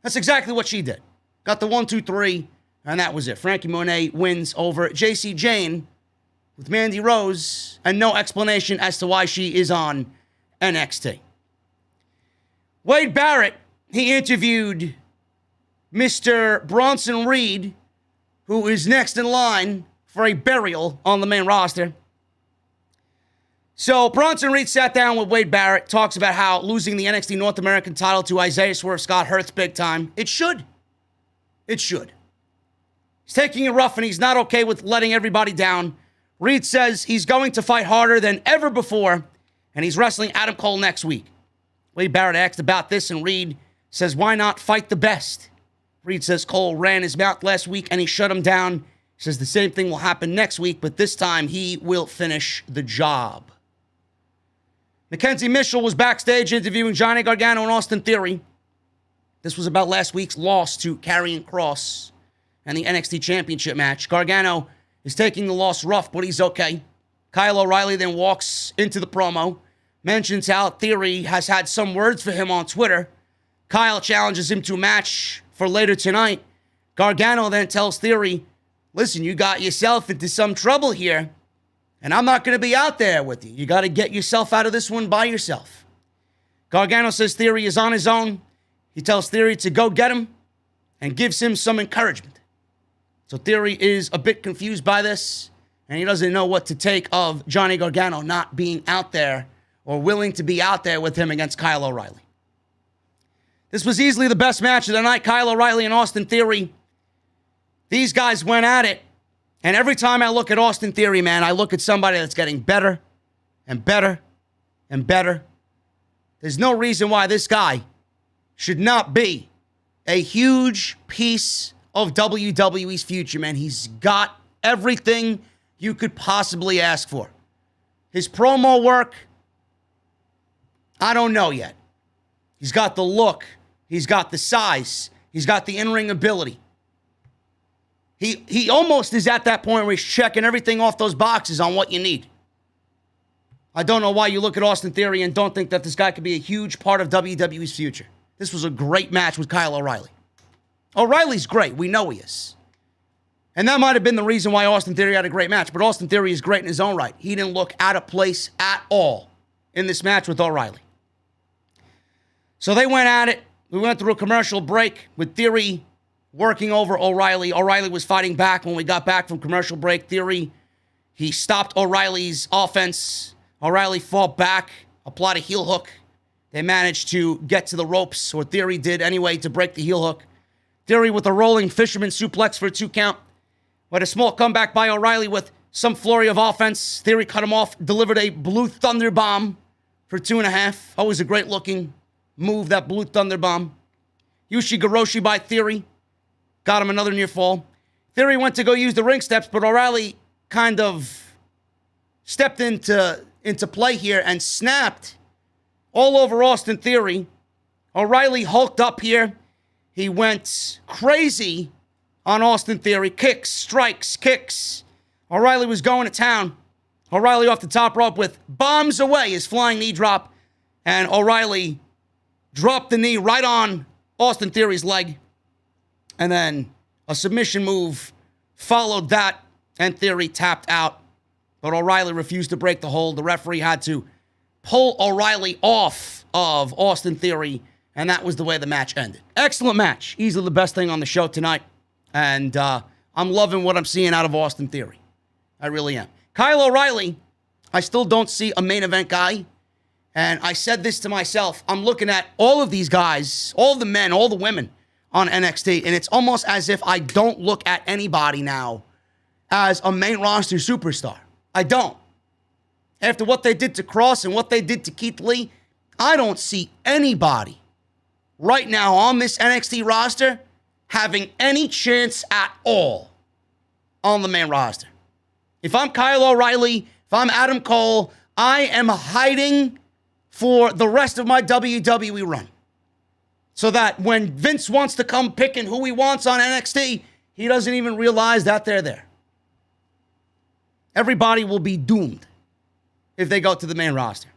That's exactly what she did. Got the 1, 2, 3, and that was it. Frankie Monet wins over JC Jane with Mandy Rose, and no explanation as to why she is on NXT. Wade Barrett, he interviewed Mr. Bronson Reed, who is next in line for a burial on the main roster. So Bronson Reed sat down with Wade Barrett, talks about how losing the NXT North American title to Isaiah Swerve Scott hurts big time. It should. It should. He's taking it rough, and he's not okay with letting everybody down. Reed says he's going to fight harder than ever before, and he's wrestling Adam Cole next week. Wade Barrett asked about this, and Reed says, why not fight the best? Reed says Cole ran his mouth last week, and he shut him down. He says the same thing will happen next week, but this time he will finish the job. Mackenzie Mitchell was backstage interviewing Johnny Gargano and Austin Theory. This was about last week's loss to Karrion Kross and the NXT Championship match. Gargano is taking the loss rough, but he's okay. Kyle O'Reilly then walks into the promo, mentions how Theory has had some words for him on Twitter. Kyle challenges him to a match for later tonight. Gargano then tells Theory, listen, you got yourself into some trouble here, and I'm not going to be out there with you. You got to get yourself out of this one by yourself. Gargano says Theory is on his own. He tells Theory to go get him and gives him some encouragement. So Theory is a bit confused by this, and he doesn't know what to take of Johnny Gargano not being out there or willing to be out there with him against Kyle O'Reilly. This was easily the best match of the night. Kyle O'Reilly and Austin Theory. These guys went at it. And every time I look at Austin Theory, man, I look at somebody that's getting better and better and better. There's no reason why this guy should not be a huge piece of WWE's future, man. He's got everything you could possibly ask for. His promo work, I don't know yet. He's got the look. He's got the size. He's got the in-ring ability. He almost is at that point where he's checking everything off those boxes on what you need. I don't know why you look at Austin Theory and don't think that this guy could be a huge part of WWE's future. This was a great match with Kyle O'Reilly. O'Reilly's great. We know he is. And that might have been the reason why Austin Theory had a great match. But Austin Theory is great in his own right. He didn't look out of place at all in this match with O'Reilly. So they went at it. We went through a commercial break with Theory working over O'Reilly. O'Reilly was fighting back when we got back from commercial break. Theory, he stopped O'Reilly's offense. O'Reilly fought back, applied a heel hook. They managed to get to the ropes, or Theory did anyway, to break the heel hook. Theory with a rolling fisherman suplex for a 2 count. But a small comeback by O'Reilly with some flurry of offense. Theory cut him off, delivered a Blue Thunder Bomb for 2.5. Always a great looking move, that Blue Thunder Bomb. Ushi-Goroshi by Theory. Got him another near fall. Theory went to go use the ring steps, but O'Reilly kind of stepped into play here and snapped all over Austin Theory. O'Reilly hulked up here. He went crazy on Austin Theory. Kicks, strikes, kicks. O'Reilly was going to town. O'Reilly off the top rope with bombs away, his flying knee drop. And O'Reilly dropped the knee right on Austin Theory's leg. And then a submission move followed that, and Theory tapped out. But O'Reilly refused to break the hold. The referee had to pull O'Reilly off of Austin Theory, and that was the way the match ended. Excellent match. Easily the best thing on the show tonight. And I'm loving what I'm seeing out of Austin Theory. I really am. Kyle O'Reilly, I still don't see a main event guy. And I said this to myself. I'm looking at all of these guys, all the men, all the women on NXT, and it's almost as if I don't look at anybody now as a main roster superstar. I don't. After what they did to Kross and what they did to Keith Lee, I don't see anybody right now on this NXT roster having any chance at all on the main roster. If I'm Kyle O'Reilly, if I'm Adam Cole, I am hiding for the rest of my WWE run. So that when Vince wants to come picking who he wants on NXT, he doesn't even realize that they're there. Everybody will be doomed if they go to the main roster.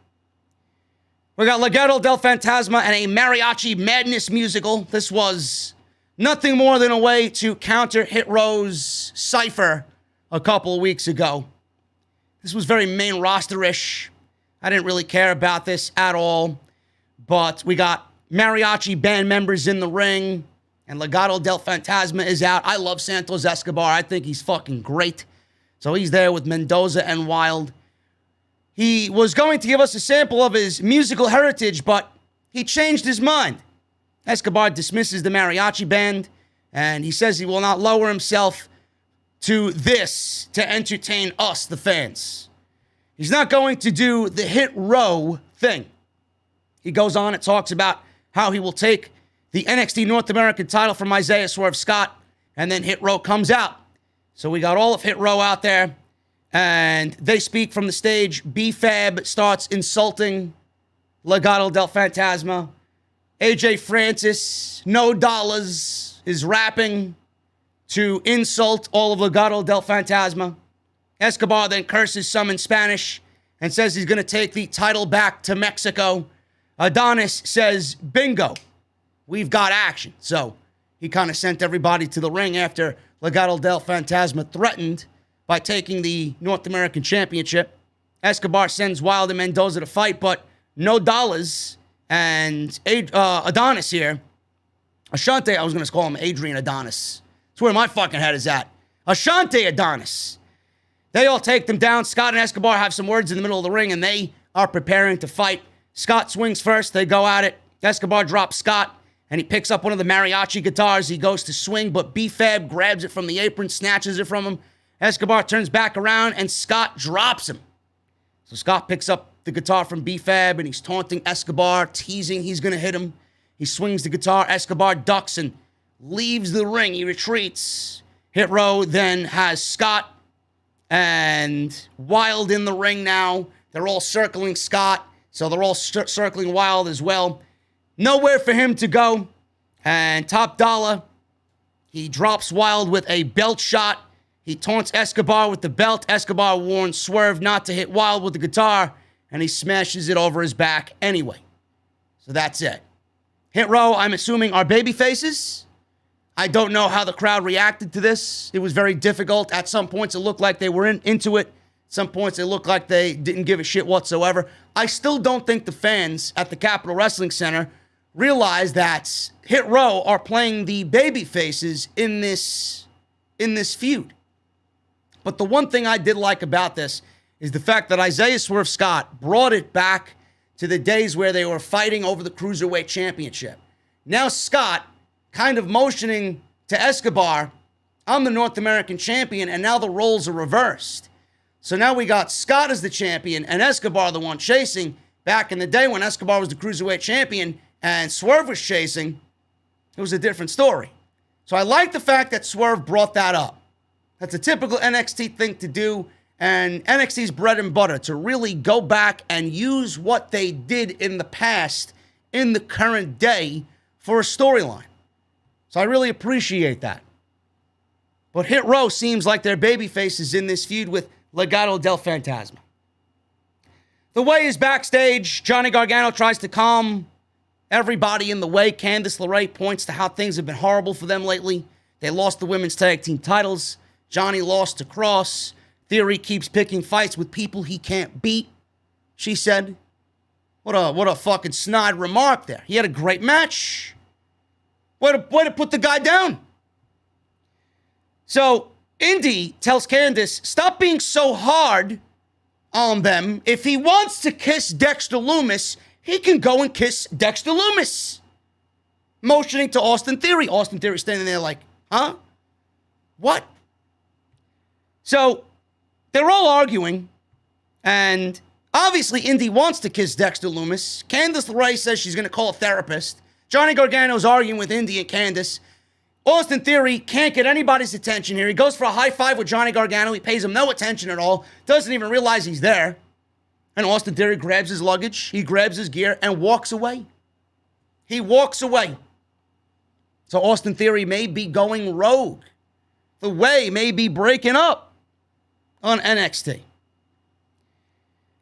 We got Legado del Phantasma and a Mariachi Madness musical. This was nothing more than a way to counter Hit Row's Cypher a couple of weeks ago. This was very main roster-ish. I didn't really care about this at all. But we got mariachi band members in the ring, and Legado del Phantasma is out. I love Santos Escobar. I think he's fucking great. So he's there with Mendoza and Wilde. He was going to give us a sample of his musical heritage, but he changed his mind. Escobar dismisses the mariachi band, and he says he will not lower himself to this to entertain us, the fans. He's not going to do the Hit Row thing. He goes on and talks about how he will take the NXT North American title from Isaiah Swerve Scott, and then Hit Row comes out. So we got all of Hit Row out there, and they speak from the stage. B-Fab starts insulting Legado del Phantasma. AJ Francis, no dollars, is rapping to insult all of Legado del Phantasma. Escobar then curses some in Spanish and says he's going to take the title back to Mexico. Adonis says, bingo, we've got action. So he kind of sent everybody to the ring after Legado del Phantasma threatened by taking the North American Championship. Escobar sends Wilde and Mendoza to fight, but no dollars. And Adonis here, Ashante, I was going to call him Adrian Adonis. That's where my fucking head is at. Ashante Adonis. They all take them down. Scott and Escobar have some words in the middle of the ring, and they are preparing to fight. Scott swings first. They go at it. Escobar drops Scott, and he picks up one of the mariachi guitars. He goes to swing, but B-Fab grabs it from the apron, snatches it from him. Escobar turns back around, and Scott drops him. So Scott picks up the guitar from B-Fab, and he's taunting Escobar, teasing he's going to hit him. He swings the guitar. Escobar ducks and leaves the ring. He retreats. Hit Row then has Scott and Wilde in the ring now. They're all circling Scott, so they're all circling Wilde as well. Nowhere for him to go. And Top Dollar, he drops Wilde with a belt shot. He taunts Escobar with the belt. Escobar warns Swerve not to hit Wilde with the guitar, and he smashes it over his back anyway. So that's it. Hit Row, I'm assuming, are baby faces. I don't know how the crowd reacted to this. It was very difficult. At some points, it looked like they were into it. Some points, it looked like they didn't give a shit whatsoever. I still don't think the fans at the Capitol Wrestling Center realize that Hit Row are playing the baby faces in this feud. But the one thing I did like about this is the fact that Isaiah Swerve Scott brought it back to the days where they were fighting over the Cruiserweight Championship. Now Scott kind of motioning to Escobar, I'm the North American champion, and now the roles are reversed. So now we got Scott as the champion and Escobar the one chasing. Back in the day when Escobar was the Cruiserweight champion and Swerve was chasing, it was a different story. So I like the fact that Swerve brought that up. That's a typical NXT thing to do, and NXT's bread and butter, to really go back and use what they did in the past in the current day for a storyline. So I really appreciate that. But Hit Row seems like their baby faces in this feud with Legado del Phantasma. The way is backstage. Johnny Gargano tries to calm everybody in the way. Candice LeRae points to how things have been horrible for them lately. They lost the women's tag team titles. Johnny lost to Kross. Theory keeps picking fights with people he can't beat, she said. What a fucking snide remark there. He had a great match. Way to put the guy down. So Indy tells Candice, stop being so hard on them. If he wants to kiss Dexter Lumis, he can go and kiss Dexter Lumis. Motioning to Austin Theory. Austin Theory standing there like, huh? What? So they're all arguing, and obviously Indy wants to kiss Dexter Lumis. Candice LeRae says she's going to call a therapist. Johnny Gargano's arguing with Indy and Candice. Austin Theory can't get anybody's attention here. He goes for a high five with Johnny Gargano. He pays him no attention at all. Doesn't even realize he's there. And Austin Theory grabs his luggage. He grabs his gear and walks away. He walks away. So Austin Theory may be going rogue. The Way may be breaking up on NXT.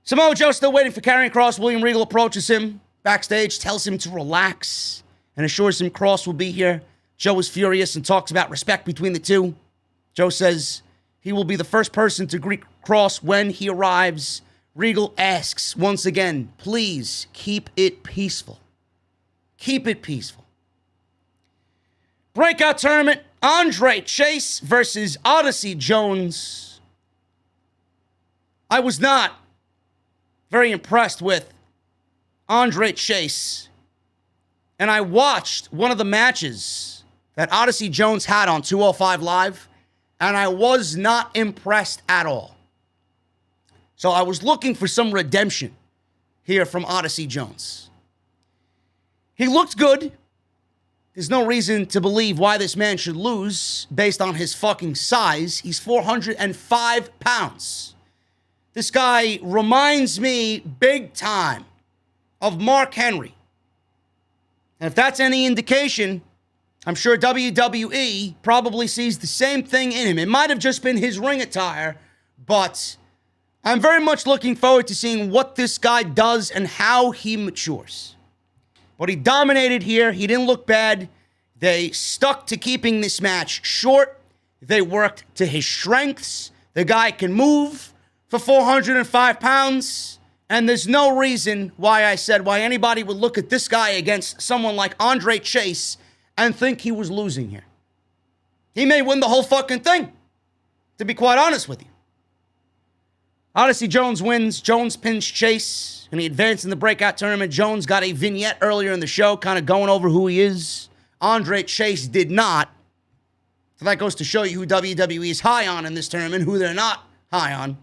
Samoa Joe still waiting for Karrion Kross. William Regal approaches him backstage, tells him to relax, and assures him Kross will be here. Joe is furious and talks about respect between the two. Joe says he will be the first person to greet Kross when he arrives. Regal asks once again, please keep it peaceful. Keep it peaceful. Breakout tournament, Andre Chase versus Odyssey Jones. I was not very impressed with Andre Chase. And I watched one of the matches that Odyssey Jones had on 205 Live, and I was not impressed at all. So I was looking for some redemption here from Odyssey Jones. He looked good. There's no reason to believe why this man should lose based on his fucking size. He's 405 pounds. This guy reminds me big time of Mark Henry. And if that's any indication, I'm sure WWE probably sees the same thing in him. It might have just been his ring attire, but I'm very much looking forward to seeing what this guy does and how he matures. But he dominated here. He didn't look bad. They stuck to keeping this match short. They worked to his strengths. The guy can move for 405 pounds. And there's no reason why anybody would look at this guy against someone like Andre Chase and think he was losing here. He may win the whole fucking thing, to be quite honest with you. Odyssey Jones wins. Jones pins Chase, and he advanced in the Breakout tournament. Jones got a vignette earlier in the show, kind of going over who he is. Andre Chase did not. So that goes to show you who WWE is high on in this tournament, who they're not high on.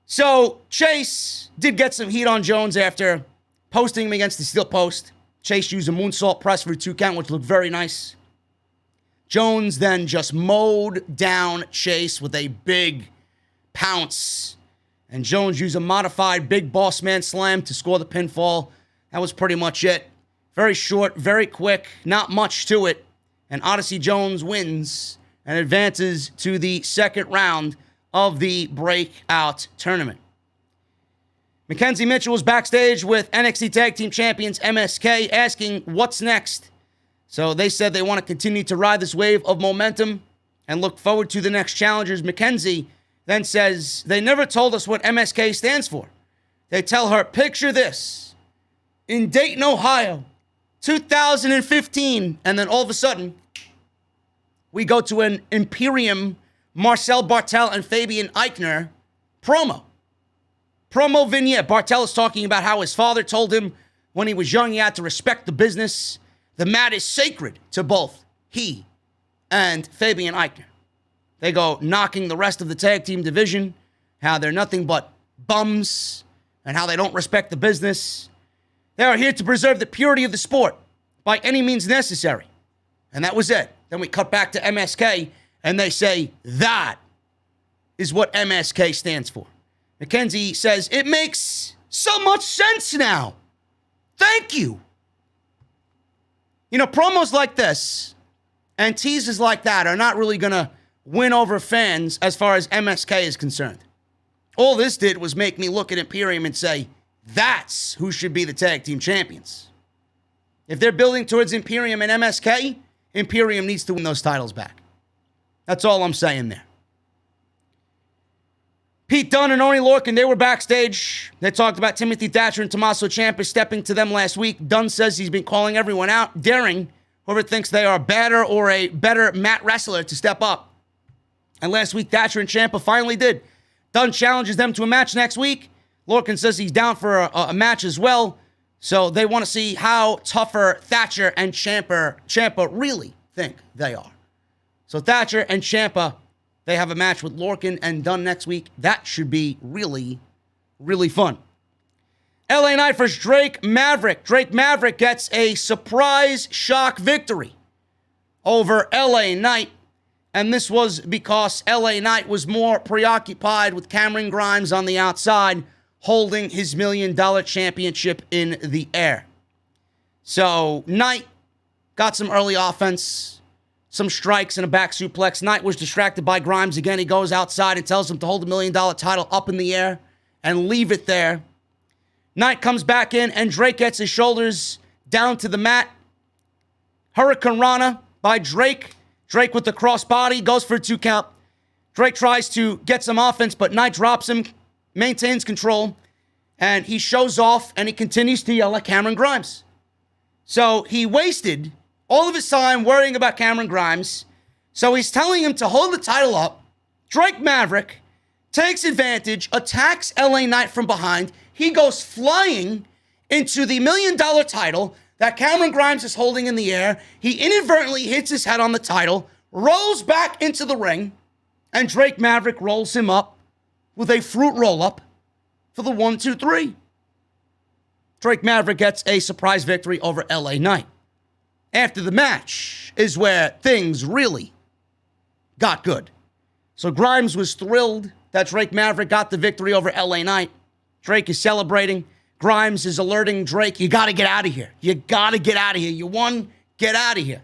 So Chase did get some heat on Jones after posting him against the steel post. Chase used a moonsault press for a 2 count, which looked very nice. Jones then just mowed down Chase with a big pounce. And Jones used a modified big boss man slam to score the pinfall. That was pretty much it. Very short, very quick, not much to it. And Odyssey Jones wins and advances to the second round of the Breakout tournament. Mackenzie Mitchell was backstage with NXT Tag Team Champions MSK asking what's next. So they said they want to continue to ride this wave of momentum and look forward to the next challengers. Mackenzie then says, they never told us what MSK stands for. They tell her, picture this. In Dayton, Ohio, 2015. And then all of a sudden, we go to an Imperium, Marcel Bartel and Fabian Eichner promo. Promo vignette. Bartel is talking about how his father told him when he was young he had to respect the business. The mat is sacred to both he and Fabian Eichner. They go knocking the rest of the tag team division, how they're nothing but bums, and how they don't respect the business. They are here to preserve the purity of the sport by any means necessary. And that was it. Then we cut back to MSK, and they say, that is what MSK stands for. Mackenzie says, it makes so much sense now. Thank you. You know, promos like this and teases like that are not really going to win over fans as far as MSK is concerned. All this did was make me look at Imperium and say, that's who should be the tag team champions. If they're building towards Imperium and MSK, Imperium needs to win those titles back. That's all I'm saying there. Pete Dunne and Oney Lorcan, they were backstage. They talked about Timothy Thatcher and Tommaso Ciampa stepping to them last week. Dunne says he's been calling everyone out, daring whoever thinks they are better or a better mat wrestler to step up. And last week, Thatcher and Ciampa finally did. Dunne challenges them to a match next week. Lorcan says he's down for a match as well. So they want to see how tougher Thatcher and Ciampa really think they are. So Thatcher and Ciampa, they have a match with Lorcan and Dunne next week. That should be really, really fun. LA Knight versus Drake Maverick. Drake Maverick gets a surprise shock victory over LA Knight. And this was because LA Knight was more preoccupied with Cameron Grimes on the outside, holding his $1 million championship in the air. So Knight got some early offense, some strikes and a back suplex. Knight was distracted by Grimes again. He goes outside and tells him to hold the $1 million title up in the air and leave it there. Knight comes back in and Drake gets his shoulders down to the mat. Hurricane Rana by Drake. Drake with the crossbody goes for a 2 count. Drake tries to get some offense, but Knight drops him, maintains control, and he shows off and he continues to yell at Cameron Grimes. So he wasted all of his time worrying about Cameron Grimes. So he's telling him to hold the title up. Drake Maverick takes advantage, attacks LA Knight from behind. He goes flying into the $1 million title that Cameron Grimes is holding in the air. He inadvertently hits his head on the title, rolls back into the ring, and Drake Maverick rolls him up with a fruit roll-up for the 1, 2, 3. Drake Maverick gets a surprise victory over LA Knight. After the match is where things really got good. So Grimes was thrilled that Drake Maverick got the victory over LA Knight. Drake is celebrating. Grimes is alerting Drake, you got to get out of here. You got to get out of here. You won, get out of here.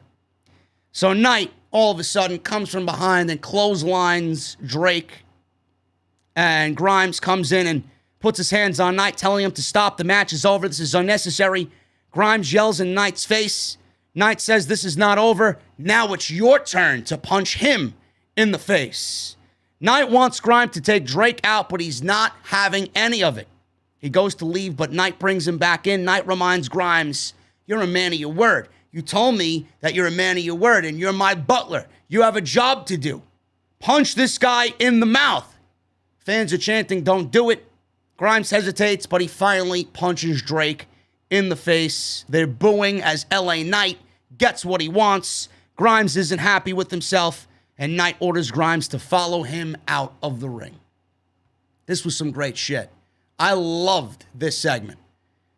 So Knight, all of a sudden, comes from behind and clotheslines Drake. And Grimes comes in and puts his hands on Knight, telling him to stop. The match is over. This is unnecessary. Grimes yells in Knight's face. Knight says, this is not over. Now it's your turn to punch him in the face. Knight wants Grimes to take Drake out, but he's not having any of it. He goes to leave, but Knight brings him back in. Knight reminds Grimes, you're a man of your word. You told me that you're a man of your word, and you're my butler. You have a job to do. Punch this guy in the mouth. Fans are chanting, don't do it. Grimes hesitates, but he finally punches Drake in the face. They're booing as LA Knight gets what he wants. Grimes isn't happy with himself, and Knight orders Grimes to follow him out of the ring. This was some great shit. I loved this segment.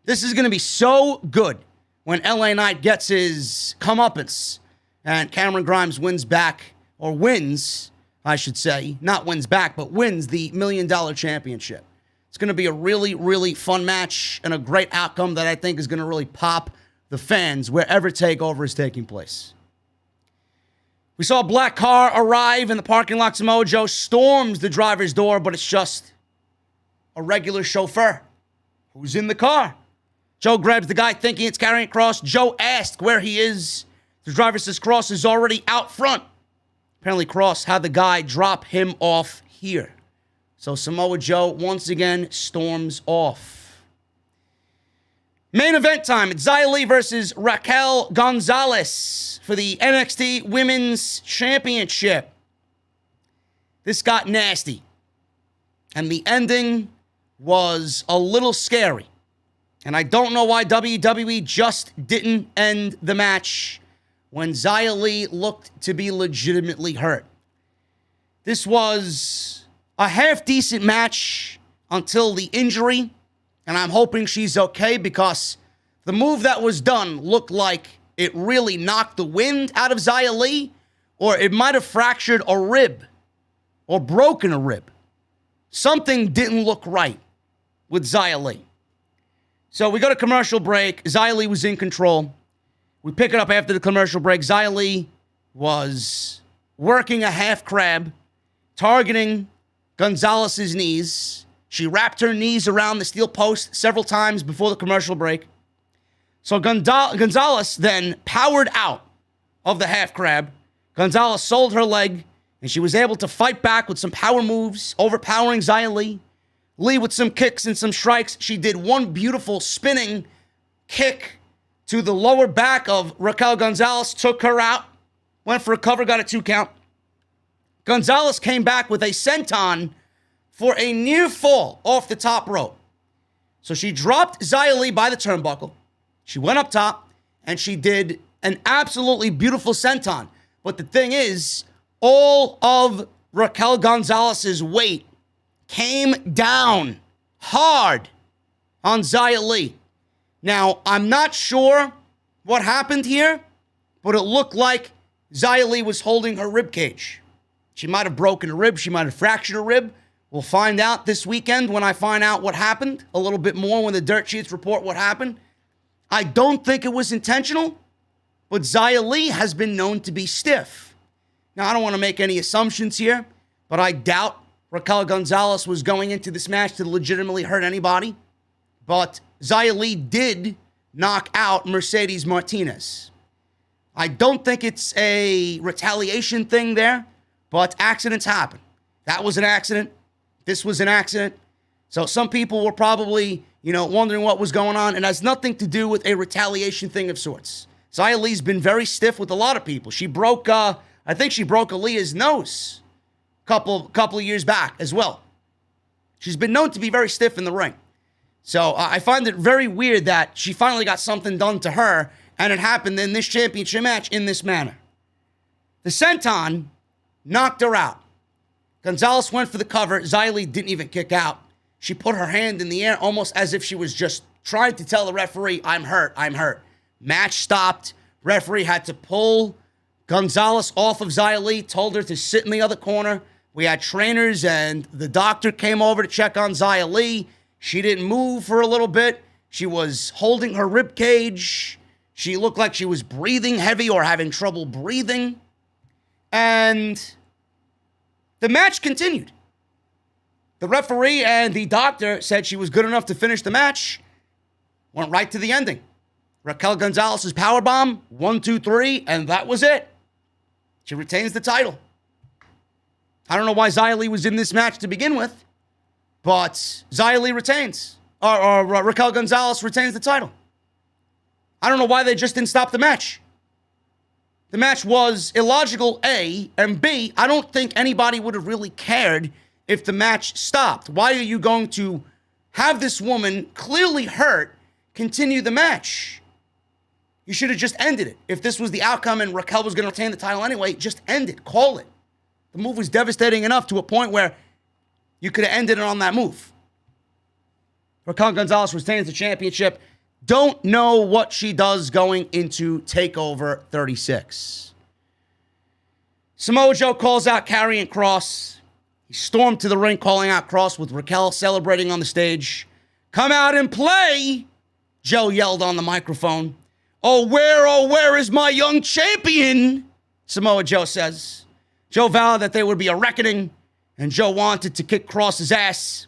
This is going to be so good when LA Knight gets his comeuppance and Cameron Grimes wins back, or wins, I should say, not wins back, but wins the $1 Million Championship. It's going to be a really, really fun match and a great outcome that I think is going to really pop the fans wherever TakeOver is taking place. We saw a black car arrive in the parking lot. Samoa Joe storms the driver's door, but it's just a regular chauffeur who's in the car. Joe grabs the guy thinking it's Karrion Kross. Joe asks where he is. The driver says Kross is already out front. Apparently Kross had the guy drop him off here. So Samoa Joe once again storms off. Main event time. It's Xia Li versus Raquel Gonzalez for the NXT Women's Championship. This got nasty. And the ending was a little scary. And I don't know why WWE just didn't end the match when Xia Li looked to be legitimately hurt. This was a half-decent match until the injury, and I'm hoping she's okay because the move that was done looked like it really knocked the wind out of Xia Li, or it might have fractured a rib or broken a rib. Something didn't look right with Xia Li. So we go to commercial break. Xia Li was in control. We pick it up after the commercial break. Xia Li was working a half crab, targeting Gonzalez's knees. She wrapped her knees around the steel post several times before the commercial break. So Gonzalez then powered out of the half crab. Gonzalez sold her leg, and she was able to fight back with some power moves, overpowering Xia Li. Li with some kicks and some strikes. She did one beautiful spinning kick to the lower back of Raquel Gonzalez, took her out, went for a cover, got a 2 count. Gonzalez came back with a senton for a near fall off the top rope. So she dropped Xia Li by the turnbuckle. She went up top, and she did an absolutely beautiful senton. But the thing is, all of Raquel Gonzalez's weight came down hard on Xia Li. Now, I'm not sure what happened here, but it looked like Xia Li was holding her rib cage. She might have broken a rib. She might have fractured a rib. We'll find out this weekend when I find out what happened a little bit more when the dirt sheets report what happened. I don't think it was intentional, but Xia Li has been known to be stiff. Now, I don't want to make any assumptions here, but I doubt Raquel Gonzalez was going into this match to legitimately hurt anybody. But Xia Li did knock out Mercedes Martinez. I don't think it's a retaliation thing there, but accidents happen. That was an accident. This was an accident. So some people were probably, wondering what was going on. And it has nothing to do with a retaliation thing of sorts. Xia Li's been very stiff with a lot of people. She broke, I think she broke Aaliyah's nose couple of years back as well. She's been known to be very stiff in the ring. So I find it very weird that she finally got something done to her, and it happened in this championship match in this manner. The senton knocked her out. Gonzalez went for the cover. Xia Li didn't even kick out. She put her hand in the air almost as if she was just trying to tell the referee, I'm hurt, I'm hurt. Match stopped. Referee had to pull Gonzalez off of Xia Li, told her to sit in the other corner. We had trainers and the doctor came over to check on Xia Li. She didn't move for a little bit. She was holding her rib cage. She looked like she was breathing heavy or having trouble breathing. And the match continued. The referee and the doctor said she was good enough to finish the match. Went right to the ending. Raquel Gonzalez's powerbomb, 1, 2, 3, and that was it. She retains the title. I don't know why Xia Li was in this match to begin with, but Xia Li retains. Or Raquel Gonzalez retains the title. I don't know why they just didn't stop the match. The match was illogical, A, and B, I don't think anybody would have really cared if the match stopped. Why are you going to have this woman clearly hurt continue the match? You should have just ended it. If this was the outcome and Raquel was going to retain the title anyway, just end it. Call it. The move was devastating enough to a point where you could have ended it on that move. Raquel Gonzalez retains the championship. Don't know what she does going into TakeOver 36. Samoa Joe calls out Karrion Kross. He stormed to the ring calling out Kross with Raquel celebrating on the stage. Come out and play, Joe yelled on the microphone. Oh, where is my young champion? Samoa Joe says. Joe vowed that there would be a reckoning, and Joe wanted to kick Kross's ass.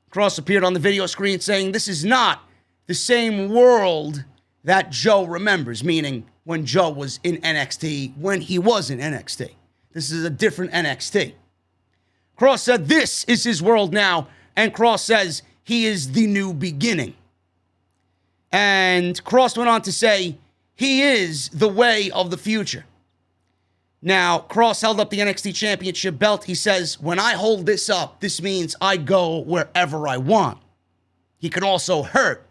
Kross appeared on the video screen saying this is not the same world that Joe remembers, meaning when Joe was in NXT, when he was in NXT. This is a different NXT. Kross said this is his world now, and Kross says he is the new beginning. And Kross went on to say he is the way of the future. Now, Kross held up the NXT Championship belt. He says, when I hold this up, this means I go wherever I want. He can also hurt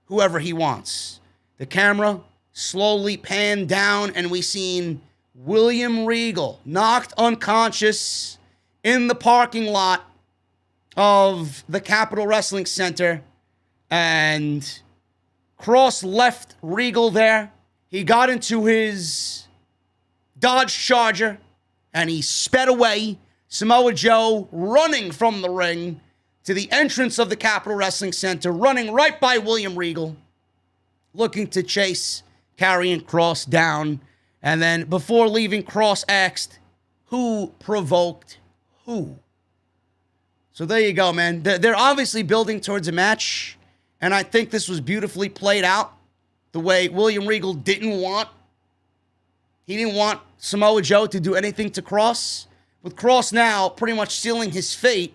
whoever he wants. The camera slowly panned down, and we seen William Regal knocked unconscious in the parking lot of the Capitol Wrestling Center. And Kross left Regal there. He got into his Dodge Charger, and he sped away. Samoa Joe running from the ring to the entrance of the Capitol Wrestling Center, running right by William Regal, looking to chase Karrion Kross down. And then before leaving, Kross asked, who provoked who? So there you go, man. They're obviously building towards a match, and I think this was beautifully played out the way William Regal didn't want. He didn't want Samoa Joe to do anything to Kross. With Kross now pretty much sealing his fate,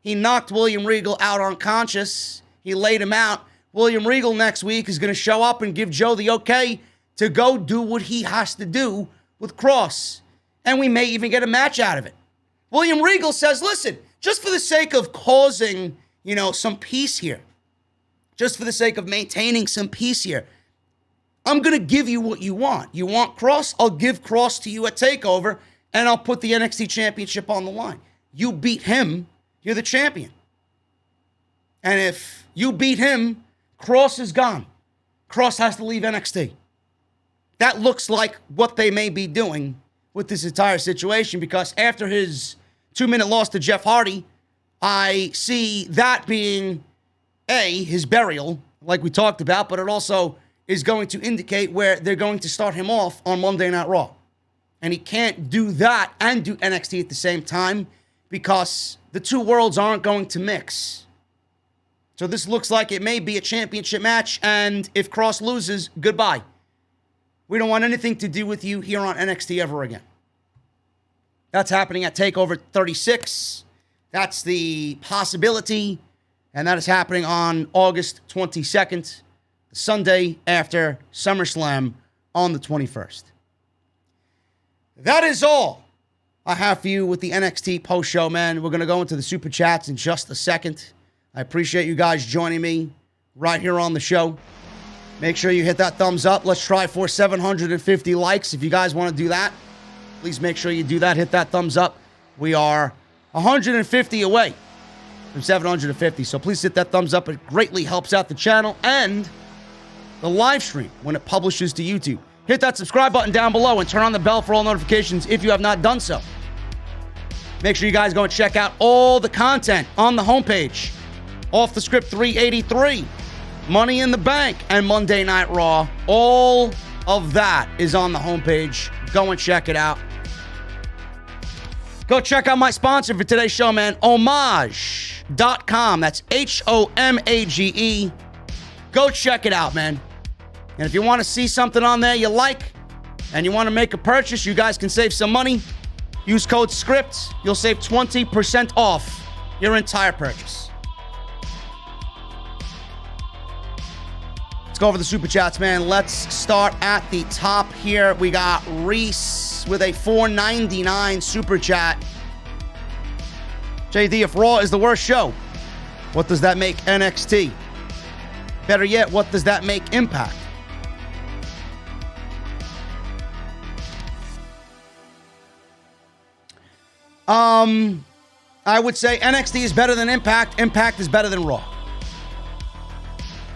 he knocked William Regal out unconscious. He laid him out. William Regal next week is going to show up and give Joe the okay to go do what he has to do with Kross. And we may even get a match out of it. William Regal says, listen, just for the sake of causing, some peace here, just for the sake of maintaining some peace here, I'm going to give you what you want. You want Kross? I'll give Kross to you at TakeOver, and I'll put the NXT Championship on the line. You beat him, you're the champion. And if you beat him, Kross is gone. Kross has to leave NXT. That looks like what they may be doing with this entire situation, because after his 2-minute loss to Jeff Hardy, I see that being, A, his burial, like we talked about, but it also is going to indicate where they're going to start him off on Monday Night Raw. And he can't do that and do NXT at the same time because the two worlds aren't going to mix. So this looks like it may be a championship match, and if Kross loses, goodbye. We don't want anything to do with you here on NXT ever again. That's happening at TakeOver 36. That's the possibility, and that is happening on August 22nd. Sunday after SummerSlam on the 21st. That is all I have for you with the NXT post show, man. We're going to go into the super chats in just a second. I appreciate you guys joining me right here on the show. Make sure you hit that thumbs up. Let's try for 750 likes. If you guys want to do that, please make sure you do that. Hit that thumbs up. We are 150 away from 750, so please hit that thumbs up. It greatly helps out the channel and the live stream when it publishes to YouTube. Hit that subscribe button down below and turn on the bell for all notifications if you have not done so. Make sure you guys go and check out all the content on the homepage Off the Script 383, Money in the Bank, and Monday Night Raw. All of that is on the homepage. Go and check it out. Go check out my sponsor for today's show, man, Homage.com. That's Homage. Go check it out, man. And if you want to see something on there you like and you want to make a purchase, you guys can save some money. Use code SCRIPT. You'll save 20% off your entire purchase. Let's go over the Super Chats, man. Let's start at the top here. We got Reese with a $4.99 Super Chat. JD, if Raw is the worst show, what does that make NXT? Better yet, what does that make Impact? I would say NXT is better than Impact. Impact is better than Raw.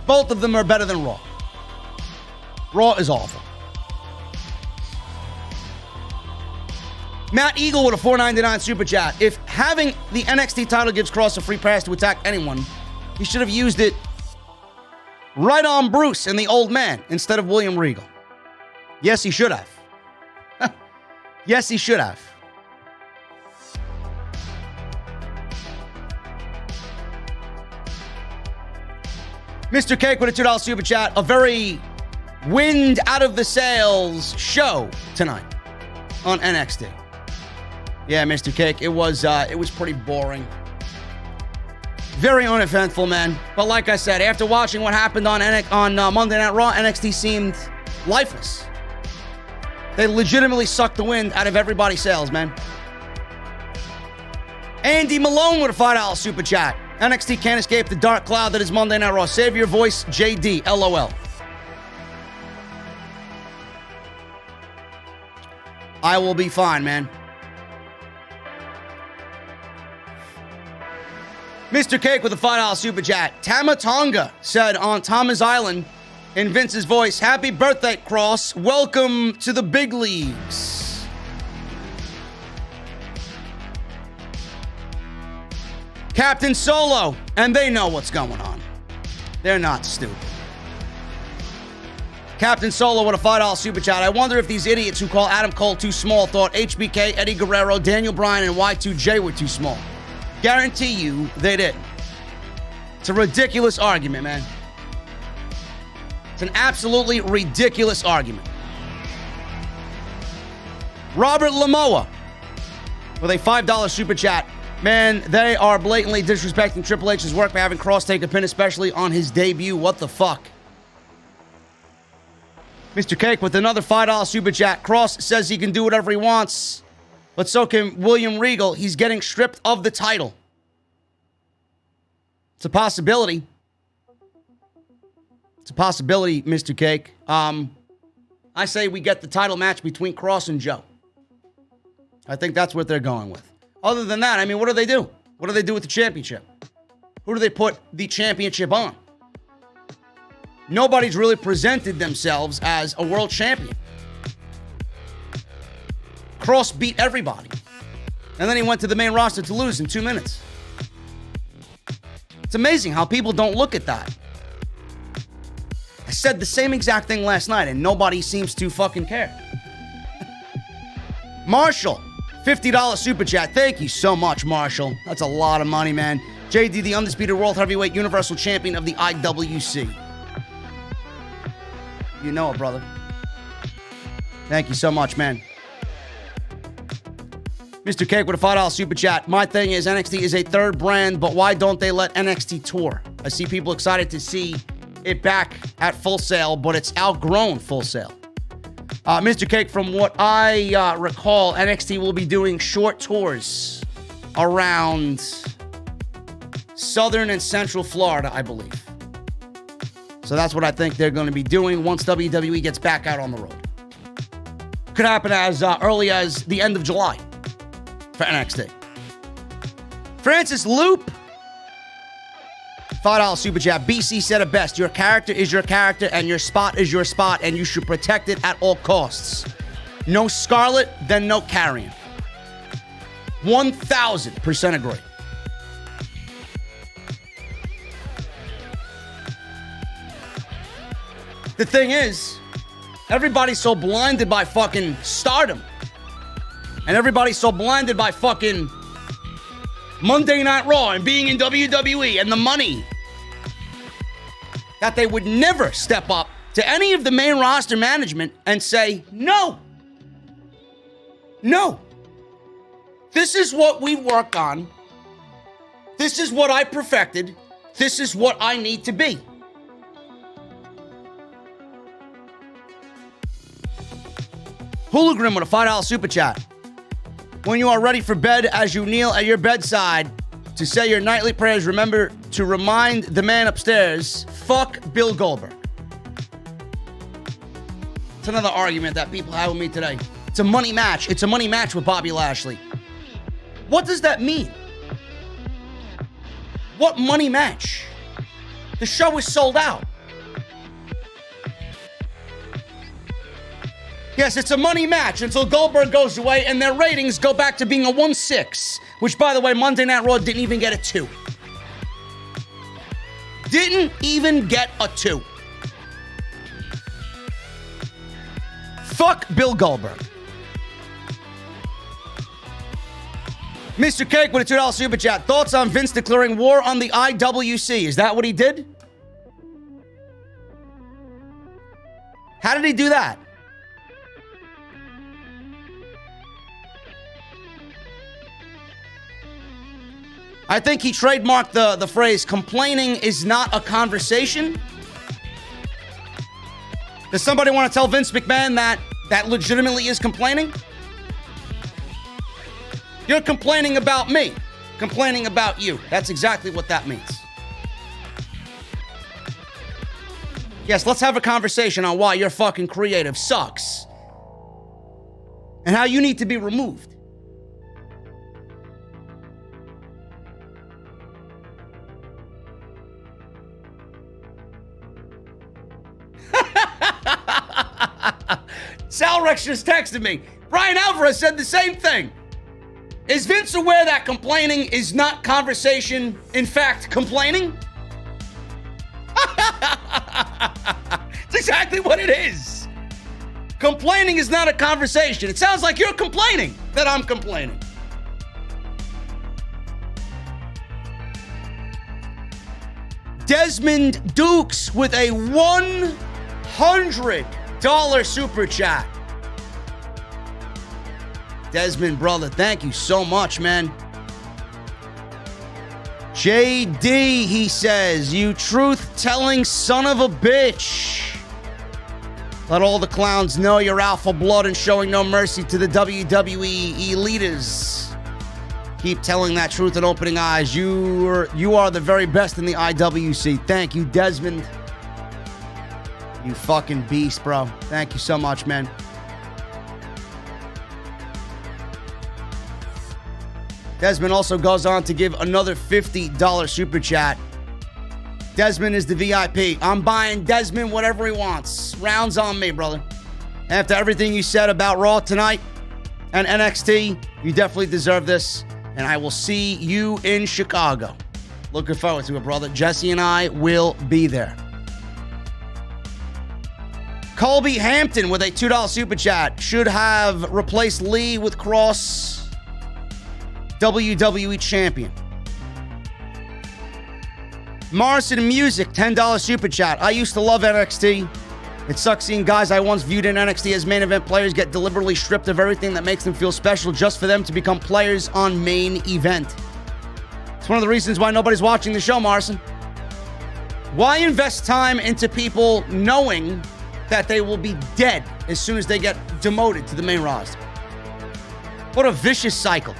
Both of them are better than Raw. Raw is awful. Matt Eagle with a $4.99 Super Chat. If having the NXT title gives Kross a free pass to attack anyone, he should have used it right on Bruce and the Old Man instead of William Regal. Yes, he should have. Yes, he should have. Mr. Cake with a $2 Super Chat. A very wind out of the sails show tonight on NXT. Yeah, Mr. Cake, it was pretty boring. Very uneventful, man. But like I said, after watching what happened on Monday Night Raw, NXT seemed lifeless. They legitimately sucked the wind out of everybody's sails, man. Andy Malone with a $5 Super Chat. NXT can't escape the dark cloud that is Monday Night Raw. Save your voice, JD. LOL. I will be fine, man. Mr. Cake with a $5 Super Chat. Tamatonga said on Thomas Island in Vince's voice, happy birthday, Kross. Welcome to the big leagues. Captain Solo, and they know what's going on. They're not stupid. Captain Solo with a $5 Super Chat. I wonder if these idiots who call Adam Cole too small thought HBK, Eddie Guerrero, Daniel Bryan, and Y2J were too small. Guarantee you they didn't. It's a ridiculous argument, man. It's an absolutely ridiculous argument. Robert Lamoa with a $5 Super Chat. Man, they are blatantly disrespecting Triple H's work by having Kross take a pin, especially on his debut. What the fuck? Mr. Cake with another $5 Super Chat. Kross says he can do whatever he wants, but so can William Regal. He's getting stripped of the title. It's a possibility. It's a possibility, Mr. Cake. I say we get the title match between Kross and Joe. I think that's what they're going with. Other than that, I mean, what do they do? What do they do with the championship? Who do they put the championship on? Nobody's really presented themselves as a world champion. Kross beat everybody. And then he went to the main roster to lose in 2 minutes. It's amazing how people don't look at that. I said the same exact thing last night, and nobody seems to fucking care. Marshall. $50 Super Chat. Thank you so much, Marshall. That's a lot of money, man. JD, the undisputed World Heavyweight Universal Champion of the IWC. You know it, brother. Thank you so much, man. Mr. Cake with a $5 Super Chat. My thing is NXT is a third brand, but why don't they let NXT tour? I see people excited to see it back at Full Sail, but it's outgrown Full Sail. Mr. Cake, from what I recall, NXT will be doing short tours around southern and central Florida, I believe. So that's what I think they're going to be doing once WWE gets back out on the road. Could happen as early as the end of July for NXT. Francis Loop, $5 Super Chat. BC said it best. Your character is your character, and your spot is your spot, and you should protect it at all costs. No Scarlett, then no Karrion. 1,000% agree. The thing is, everybody's so blinded by fucking stardom. And everybody's so blinded by fucking Monday Night Raw and being in WWE and the money that they would never step up to any of the main roster management and say, no. No. This is what we work on. This is what I perfected. This is what I need to be. Hologram with a $5 super chat. When you are ready for bed, as you kneel at your bedside to say your nightly prayers, remember to remind the man upstairs, fuck Bill Goldberg. It's another argument that people have with me today. It's a money match. It's a money match with Bobby Lashley. What does that mean? What money match? The show is sold out. Yes, it's a money match until Goldberg goes away and their ratings go back to being a 1-6, which, by the way, Monday Night Raw didn't even get a 2. Didn't even get a 2. Fuck Bill Goldberg. Mr. Cake with a $2 super chat. Thoughts on Vince declaring war on the IWC? Is that what he did? How did he do that? I think he trademarked the phrase, complaining is not a conversation. Does somebody want to tell Vince McMahon that legitimately is complaining? You're complaining about me, complaining about you. That's exactly what that means. Yes, let's have a conversation on why your fucking creative sucks and how you need to be removed. Sal Rex just texted me. Brian Alvarez said the same thing. Is Vince aware that complaining is not conversation, in fact, complaining? It's exactly what it is. Complaining is not a conversation. It sounds like you're complaining that I'm complaining. Desmond Dukes with a $100 super chat. Desmond, brother, thank you so much, man. JD, he says, you truth-telling son of a bitch. Let all the clowns know you're alpha blood and showing no mercy to the WWE eliters. Keep telling that truth and opening eyes. You are the very best in the IWC. Thank you, Desmond. You fucking beast, bro. Thank you so much, man. Desmond also goes on to give another $50 super chat. Desmond is the VIP. I'm buying Desmond whatever he wants. Rounds on me, brother. After everything you said about Raw tonight and NXT, you definitely deserve this. And I will see you in Chicago. Looking forward to it, brother. Jesse and I will be there. Colby Hampton with a $2 super chat. Should have replaced Lee with Kross. WWE champion. Morrison Music, $10 super chat. I used to love NXT. It sucks seeing guys I once viewed in NXT as main event players get deliberately stripped of everything that makes them feel special just for them to become players on main event. It's one of the reasons why nobody's watching the show, Morrison. Why invest time into people knowing that they will be dead as soon as they get demoted to the main roster? What a vicious cycle.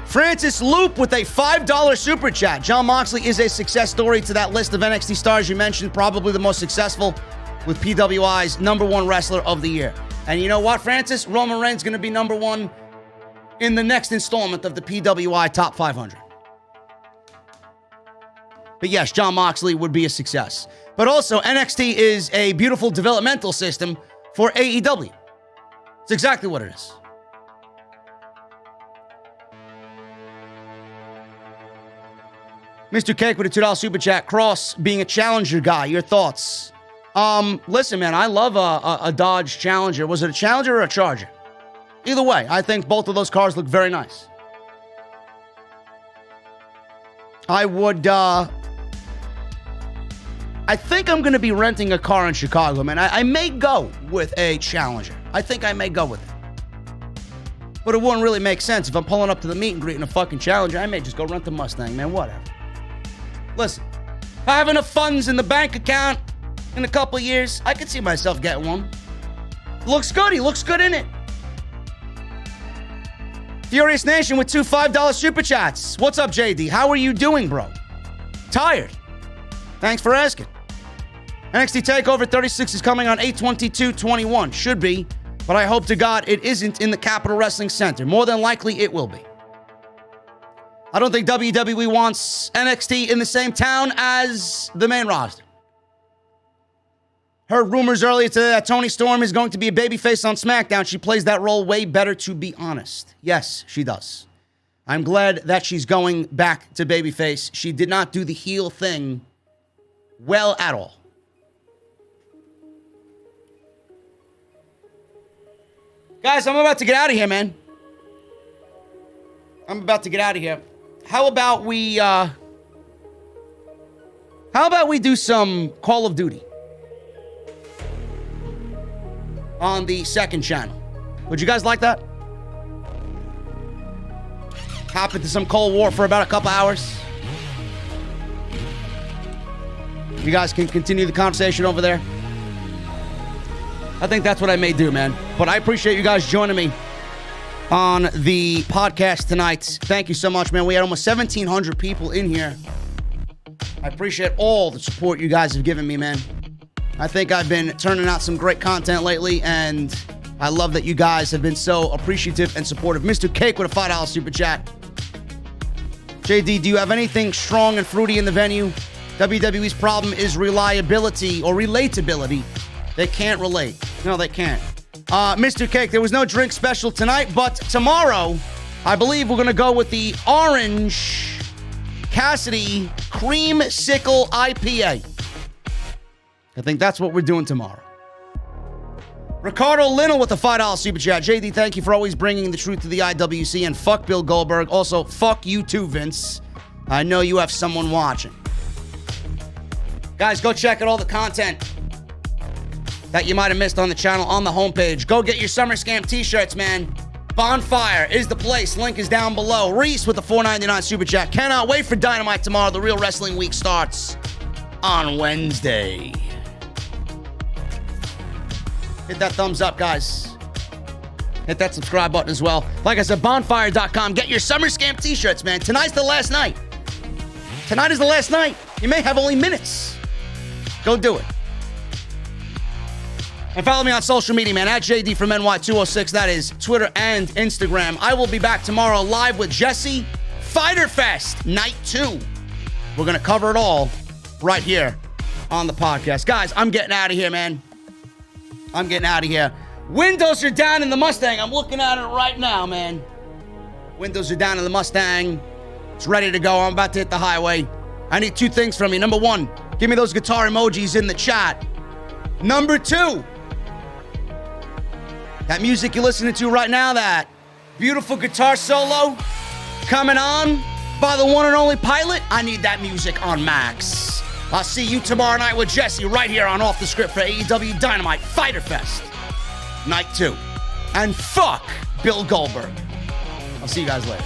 Francis Loop with a $5 super chat. Jon Moxley is a success story to that list of NXT stars you mentioned, probably the most successful with PWI's #1 wrestler of the year. And you know what, Francis? Roman Reigns is going to be #1 in the next installment of the PWI Top 500. But yes, Jon Moxley would be a success. But also, NXT is a beautiful developmental system for AEW. It's exactly what it is. Mr. Cake with a $2 super chat. Kross being a Challenger guy. Your thoughts? Listen, man, I love a Dodge Challenger. Was it a Challenger or a Charger? Either way, I think both of those cars look very nice. I think I'm going to be renting a car in Chicago, man. I may go with a Challenger. I think I may go with it. But it wouldn't really make sense. If I'm pulling up to the meet and greet in a fucking Challenger, I may just go rent the Mustang, man. Whatever. Listen, if I have enough funds in the bank account in a couple years, I could see myself getting one. Looks good. He looks good in it. Furious Nation with two $5 super chats. What's up, JD? How are you doing, bro? Tired. Thanks for asking. NXT TakeOver 36 is coming on 8/22/21. Should be, but I hope to God it isn't in the Capitol Wrestling Center. More than likely, it will be. I don't think WWE wants NXT in the same town as the main roster. Heard rumors earlier today that Toni Storm is going to be a babyface on SmackDown. She plays that role way better, to be honest. Yes, she does. I'm glad that she's going back to babyface. She did not do the heel thing well at all. Guys, I'm about to get out of here, man. I'm about to get out of here. How about we do some Call of Duty on the second channel? Would you guys like that? Hop into some Cold War for about a couple hours. You guys can continue the conversation over there. I think that's what I may do, man. But I appreciate you guys joining me on the podcast tonight. Thank you so much, man. We had almost 1,700 people in here. I appreciate all the support you guys have given me, man. I think I've been turning out some great content lately, and I love that you guys have been so appreciative and supportive. Mr. Cake with a $5 super chat. JD, do you have anything strong and fruity in the venue? WWE's problem is reliability or relatability. They can't relate. No, they can't. Mr. Cake, there was no drink special tonight, but tomorrow, I believe we're going to go with the Orange Cassidy Creamsicle IPA. I think that's what we're doing tomorrow. Ricardo Linnell with a $5 super chat. JD, thank you for always bringing the truth to the IWC, and fuck Bill Goldberg. Also, fuck you too, Vince. I know you have someone watching. Guys, go check out all the content that you might have missed on the channel on the homepage. Go get your Summer Scam t-shirts, man. Bonfire is the place. Link is down below. Reese with the $4.99 super chat. Cannot wait for Dynamite tomorrow. The real wrestling week starts on Wednesday. Hit that thumbs up, guys. Hit that subscribe button as well. Like I said, bonfire.com. Get your Summer Scam t-shirts, man. Tonight's the last night. Tonight is the last night. You may have only minutes. Go do it. And follow me on social media, man, at JD from NY206. That is Twitter and Instagram. I will be back tomorrow live with Jesse. Fyter Fest Night 2. We're going to cover it all right here on the podcast. Guys, I'm getting out of here, man. I'm getting out of here. Windows are down in the Mustang. I'm looking at it right now, man. Windows are down in the Mustang. It's ready to go. I'm about to hit the highway. I need two things from you. Number one, give me those guitar emojis in the chat. Number two, that music you're listening to right now, that beautiful guitar solo coming on by the one and only Pilot, I need that music on max. I'll see you tomorrow night with Jesse right here on Off the Script for AEW Dynamite Fyter Fest Night 2. And fuck Bill Goldberg. I'll see you guys later.